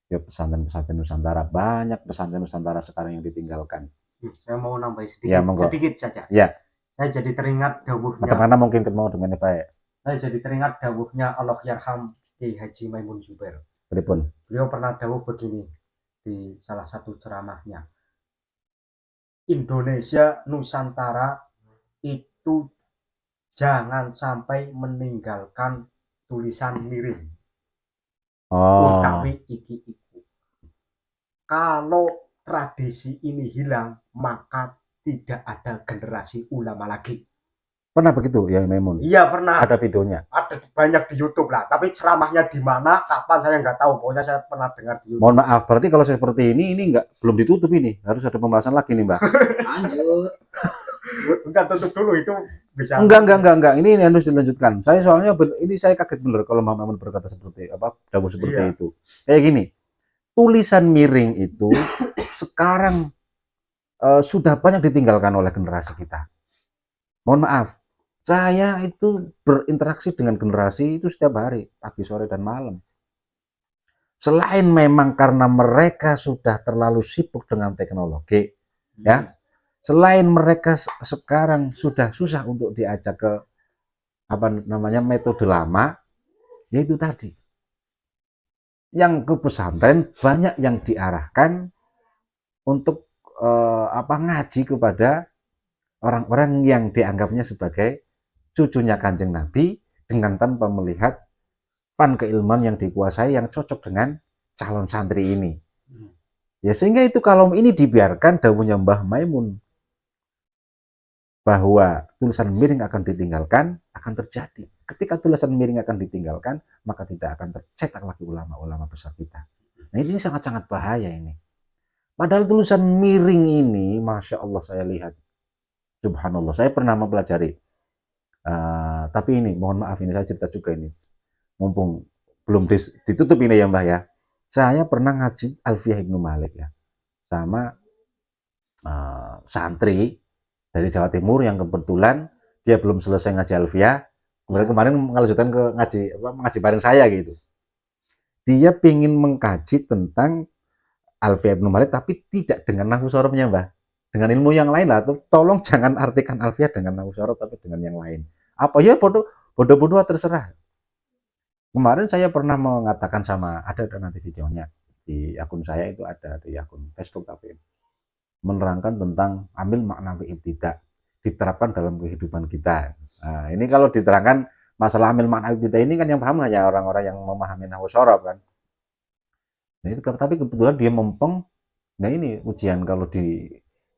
Speaker 2: Ya, pesantren-pesantren Nusantara, banyak pesantren Nusantara sekarang yang ditinggalkan.
Speaker 1: Saya mau nambah sedikit saja.
Speaker 2: Ya.
Speaker 1: Saya jadi teringat dawuhnya.
Speaker 2: Mana mungkin ketemu dengan Pak.
Speaker 1: Saya jadi teringat dawuhnya Allah Yarham Kiai Haji Maimun Zubair.
Speaker 2: Beripun.
Speaker 1: Beliau pernah dawuh begini di salah satu ceramahnya. Indonesia Nusantara itu jangan sampai meninggalkan tulisan miring. Utawi iki-iki. Kalau tradisi ini hilang, maka tidak ada generasi ulama lagi.
Speaker 2: Pernah begitu ya Maimun?
Speaker 1: Iya pernah.
Speaker 2: Ada videonya?
Speaker 1: Ada banyak di YouTube lah. Tapi ceramahnya di mana, kapan saya nggak tahu. Pokoknya saya pernah dengar di YouTube.
Speaker 2: Mohon maaf, berarti kalau seperti ini belum ditutup ini. Harus ada pembahasan lagi nih Mbak.
Speaker 1: Lanjut. Enggak, tutup dulu itu bisa.
Speaker 2: Enggak. Ini harus dilanjutkan. Saya soalnya ini saya kaget bener kalau Mbak Maimun berkata seperti dawuh seperti itu. Kayak gini. Tulisan miring itu sekarang sudah banyak ditinggalkan oleh generasi kita. Mohon maaf, saya itu berinteraksi dengan generasi itu setiap hari, pagi, sore, dan malam. Selain memang karena mereka sudah terlalu sibuk dengan teknologi, ya. Selain mereka sekarang sudah susah untuk diajak ke metode lama, yaitu tadi. Yang ke pesantren banyak yang diarahkan untuk ngaji kepada orang-orang yang dianggapnya sebagai cucunya Kanjeng Nabi dengan tanpa melihat pan keilmuan yang dikuasai yang cocok dengan calon santri ini. Ya sehingga itu kalau ini dibiarkan dawuhnya Mbah Maimun bahwa tulisan miring akan ditinggalkan, akan terjadi. Ketika tulisan miring akan ditinggalkan, maka tidak akan tercetak lagi ulama-ulama besar kita. Nah ini sangat-sangat bahaya ini. Padahal tulisan miring ini, Masya Allah saya lihat. Subhanallah, saya pernah mempelajari. Tapi ini, mohon maaf ini saya cerita juga ini. Mumpung belum ditutup ini ya Mbah ya. Saya pernah ngaji Alfiyah Ibnu Malik ya. Sama santri dari Jawa Timur yang kebetulan dia belum selesai ngaji Alfiyah. Kemudian kemarin melanjutkan ke ngaji bareng saya gitu. Dia ingin mengkaji tentang Alfiyah Ibnu Malik tapi tidak dengan nahwu sorobnya Mbah. Dengan ilmu yang lain lah. Tolong jangan artikan Alfiyah dengan nahwu sorob tapi dengan yang lain. Apa ya bodoh terserah. Kemarin saya pernah mengatakan sama, ada nanti videonya di akun saya itu ada di akun Facebook tapi menerangkan tentang ambil makna ibtidah diterapkan dalam kehidupan kita. Nah, ini kalau diterangkan masalah amil ma'nawi kita ini kan yang paham hanya orang-orang yang memahami nahwu sorof kan. Nah itu tapi kebetulan dia mempeng. Nah ini ujian kalau di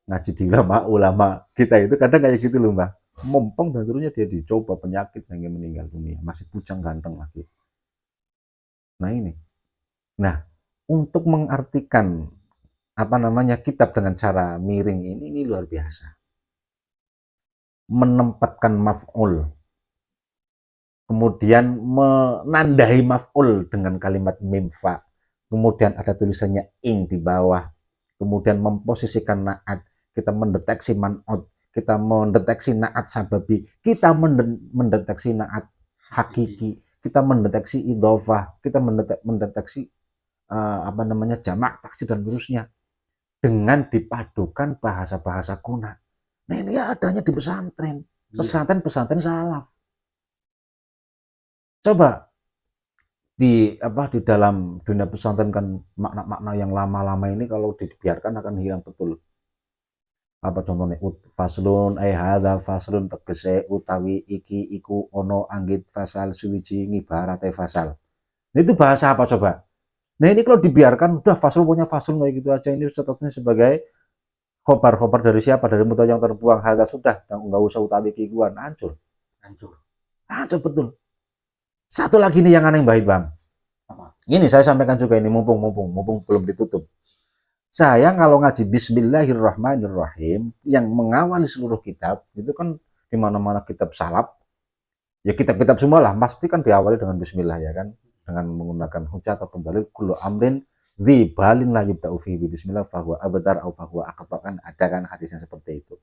Speaker 2: ngaji di ulama kita itu kadang kayak gitu loh mbak. Mempeng dan seterusnya dia dicoba penyakit hingga meninggal dunia. Masih bujang ganteng lagi. Nah ini. Nah untuk mengartikan apa namanya kitab dengan cara miring ini luar biasa. Menempatkan maf'ul. Kemudian menandai maf'ul dengan kalimat mimfa. Kemudian ada tulisannya ing di bawah. Kemudian memposisikan naat, kita mendeteksi man'ut, kita mendeteksi naat sababi, kita mendeteksi naat hakiki, kita mendeteksi idhofah, kita mendeteksi apa namanya jamak, taksir dan seterusnya dengan dipadukan bahasa-bahasa kuna. Nah ini adanya di pesantren, pesantren salaf. Coba di dalam dunia pesantren kan makna-makna yang lama-lama ini kalau dibiarkan akan hilang betul. Apa contohnya faslun hadza faslun tegese utawi iki iku ono anggit fasal suwiji ngibarate fasal. Nah, itu bahasa apa coba? Nah ini kalau dibiarkan udah faslun punya faslun kayak gitu aja, ini statusnya sebagai khobar dari siapa, dari muta yang terbuang, hadza sudah, nggak usah utawi iki ikuan, hancur betul. Satu lagi nih yang aneh Mbak Bang. Ini saya sampaikan juga ini mumpung belum ditutup. Saya kalau ngaji Bismillahirrahmanirrahim yang mengawali seluruh kitab itu kan di mana-mana kitab salaf, ya kitab-kitab semua lah pasti kan diawali dengan Bismillah ya kan, dengan menggunakan hujah atau dalil kullu amrin dzi balin la yubda'u fihi bismillah fahuwa abtar au fahuwa aqta, kan ada kan hadisnya seperti itu.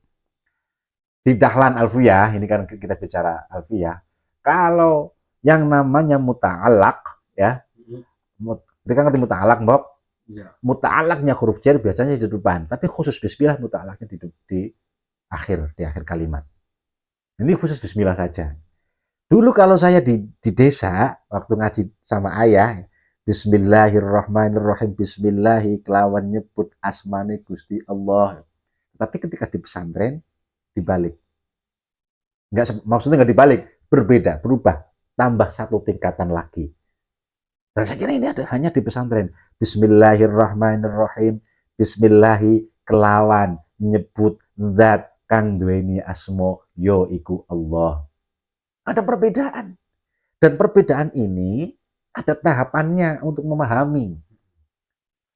Speaker 2: Di Dahlan Alfiyah ini kan kita bicara Alfiyah, kalau yang namanya muta'alaq ya, mereka ngerti muta'alaq Bob? Ya. Muta'alaqnya huruf jar biasanya di depan, tapi khusus bismillah muta'alaqnya di akhir kalimat. Ini khusus bismillah saja. Dulu kalau saya di desa waktu ngaji sama ayah, Bismillahirrahmanirrahim, bismillahi kelawan nyebut asmane Gusti Allah. Tapi ketika di pesantren dibalik. Maksudnya nggak dibalik, berbeda, berubah, tambah satu tingkatan lagi. Dan saya kira ini ada hanya di pesantren. Bismillahirrahmanirrahim. Bismillahi kelawan nyebut zat kang duweni asmo yo iku Allah. Ada perbedaan. Dan perbedaan ini ada tahapannya untuk memahami.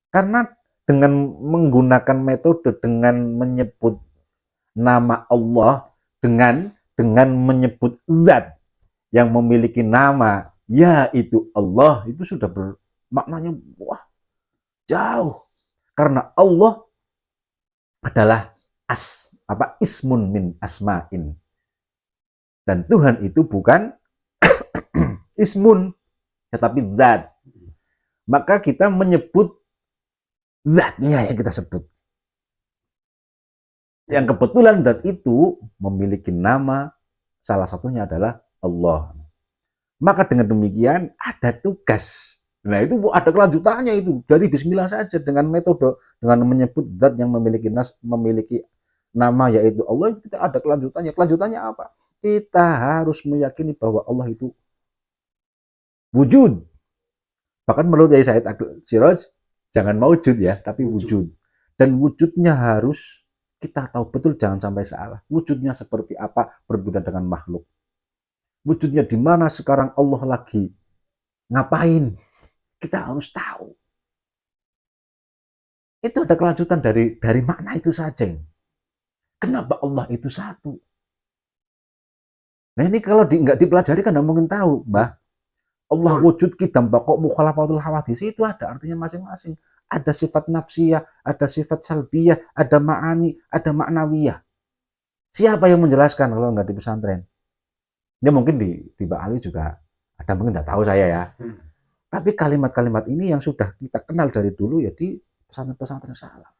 Speaker 2: Karena dengan menggunakan metode dengan menyebut nama Allah dengan menyebut zat yang memiliki nama yaitu Allah, itu sudah bermaknanya wah jauh, karena Allah adalah ismun min asma'in, dan Tuhan itu bukan ismun tetapi zat, maka kita menyebut zatnya yang kita sebut, yang kebetulan zat itu memiliki nama, salah satunya adalah Allah. Maka dengan demikian ada tugas. Nah itu ada kelanjutannya itu dari Bismillah saja dengan metode dengan menyebut zat yang memiliki nama yaitu Allah, kita ada kelanjutannya. Kelanjutannya apa? Kita harus meyakini bahwa Allah itu wujud. Bahkan menurut Said Agil Siraj jangan maujud ya, tapi wujud. Dan wujudnya harus kita tahu betul, jangan sampai salah. Wujudnya seperti apa, berbeda dengan makhluk. Wujudnya di mana sekarang Allah lagi ngapain, kita harus tahu. Itu ada kelanjutan dari makna itu saja. Kenapa Allah itu satu? Nah ini kalau nggak dipelajari kan nggak mungkin tahu, Mbah. Allah wujud kidam bakok mukhalafatul hawadis, itu ada artinya masing-masing. Ada sifat nafsiyah, ada sifat salbiyah, ada ma'ani, ada maknawiyah. Siapa yang menjelaskan kalau nggak di pesantren? Ya mungkin di Ba'ali juga ada, mungkin nggak tahu saya ya. Tapi kalimat-kalimat ini yang sudah kita kenal dari dulu ya di pesantren-pesantren salaf.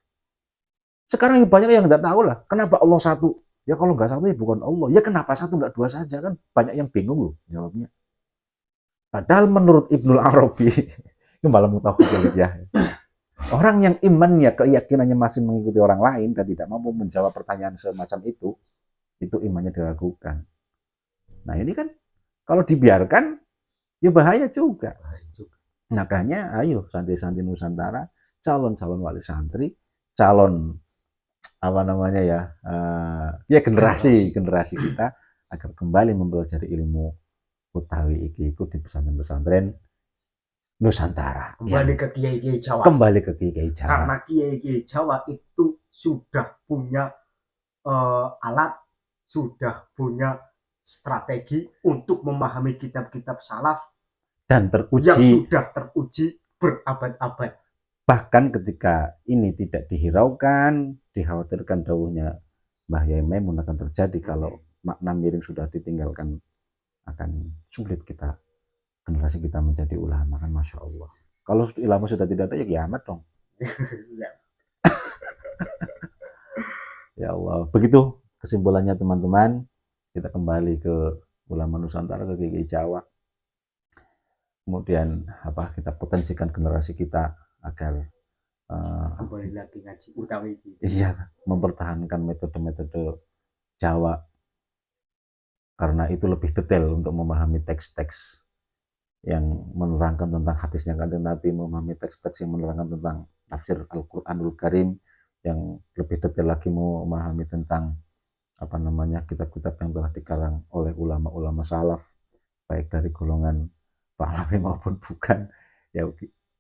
Speaker 2: Sekarang banyak yang nggak tahu lah, kenapa Allah satu? Ya kalau nggak satu ya bukan Allah. Ya kenapa satu nggak dua saja, kan banyak yang bingung loh jawabnya. Padahal menurut Ibnul Arabi, itu malah mutawakkil ya. Orang yang imannya, keyakinannya masih mengikuti orang lain dan tidak mampu menjawab pertanyaan semacam itu imannya diragukan. Nah ini kan Kalau dibiarkan, ya bahaya juga. Makanya ayo santri-santri Nusantara, calon-calon wali santri, calon apa namanya ya, ya generasi kita agar kembali mempelajari ilmu utawi iki ikut di pesantren-pesantren Nusantara.
Speaker 1: Kembali ke Kiai-Kiai Jawa.
Speaker 2: Kembali ke Kiai Jawa.
Speaker 1: Karena Kiai-Kiai Jawa itu sudah punya alat, sudah punya strategi untuk memahami kitab-kitab salaf
Speaker 2: dan teruji
Speaker 1: yang sudah teruji berabad-abad.
Speaker 2: Bahkan ketika ini tidak dihiraukan, dikhawatirkan dawuhnya Mbah Yai Maimun akan terjadi kalau makna miring sudah ditinggalkan, akan sulit kita, generasi kita menjadi ulama, kan Masya Allah. Kalau ilmu sudah tidak ada, ya kiamat dong. Ya Allah, begitu kesimpulannya teman-teman. Kita kembali ke ulama Nusantara, ke Kiai Jawa. Kemudian kita potensikan generasi kita agar
Speaker 1: kembali lagi ngaji utawi
Speaker 2: iya, mempertahankan metode-metode Jawa, karena itu lebih detail untuk memahami teks-teks yang menerangkan tentang hadisnya Kanjeng Nabi, memahami teks-teks yang menerangkan tentang tafsir Al-Qur'anul Karim, yang lebih detail lagi memahami tentang kitab-kitab yang telah dikarang oleh ulama-ulama salaf, baik dari golongan Pahlawi maupun bukan, ya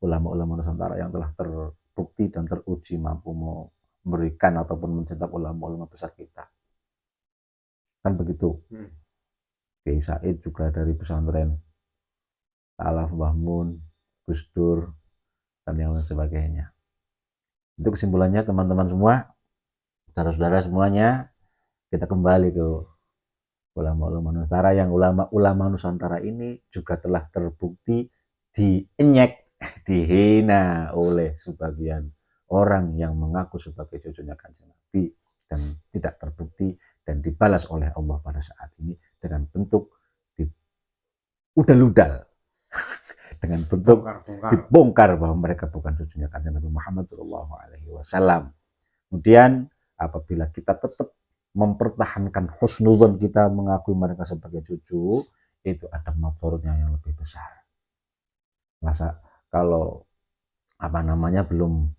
Speaker 2: ulama-ulama Nusantara yang telah terbukti dan teruji mampu memberikan ataupun mencetak ulama-ulama besar kita, kan begitu. Kiai Said juga dari pesantren Alaf, Mbah Mun, Gus Dur, dan yang lain sebagainya. Itu kesimpulannya teman-teman semua, saudara-saudara semuanya, kita kembali ke ulama-ulama Nusantara, yang ulama-ulama Nusantara ini juga telah terbukti dienyek, dihina oleh sebagian orang yang mengaku sebagai cucunya Kanjeng Nabi, dan tidak terbukti dan dibalas oleh Allah pada saat ini dengan bentuk udal-udal, dengan bentuk dibongkar bahwa mereka bukan cucunya Kanjeng Nabi Muhammad SAW. Kemudian apabila kita tetap mempertahankan husnuzon kita, mengakui mereka sebagai cucu, itu ada motornya yang lebih besar. Masa kalau belum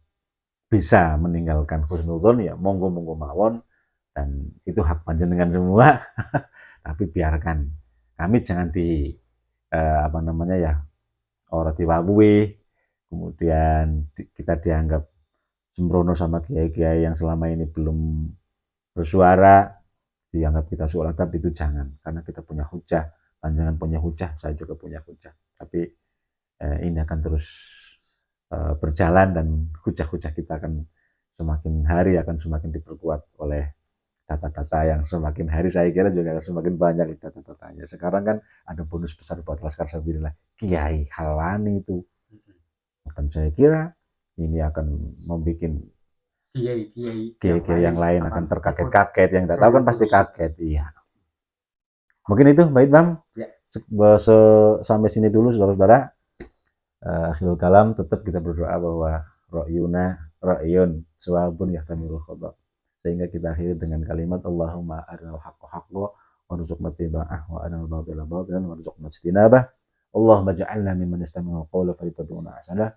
Speaker 2: bisa meninggalkan husnuzon, ya monggo-monggo mawon, dan itu hak panjenengan semua. Tapi biarkan kami jangan di orang diwawui, kemudian kita dianggap sembrono sama kiai-kiai yang selama ini belum bersuara, dianggap kita sholat. Tapi itu jangan, karena kita punya hujah, panjangan punya hujah, saya juga punya hujah. Tapi ini akan terus berjalan, dan hujah-hujah kita akan semakin hari akan semakin diperkuat oleh data-data yang semakin hari saya kira juga akan semakin banyak data-datanya. Sekarang kan ada bonus besar buat Laskar Sabilillah, Kiai Halwani itu. Dan saya kira ini akan membuat kiai-kiai yang lain akan terkaget-kaget, yang tidak tahu kan pasti kaget. Iya. Mungkin itu Mbak Idham. Ya. Sampai sini dulu saudara-saudara. Akhirul kalam, tetap kita berdoa bahwa ra'yun suwabun yahtamilul khata'. Sehingga kita akhiri dengan kalimat Allahumma arinal haqqa haqqa warzuqna ittiba'ah wa arinal batila batilan warzuqna ijtinabah. Allahumma ja'alna mimman yastami'ul qawla fayattabi'una ahsanah.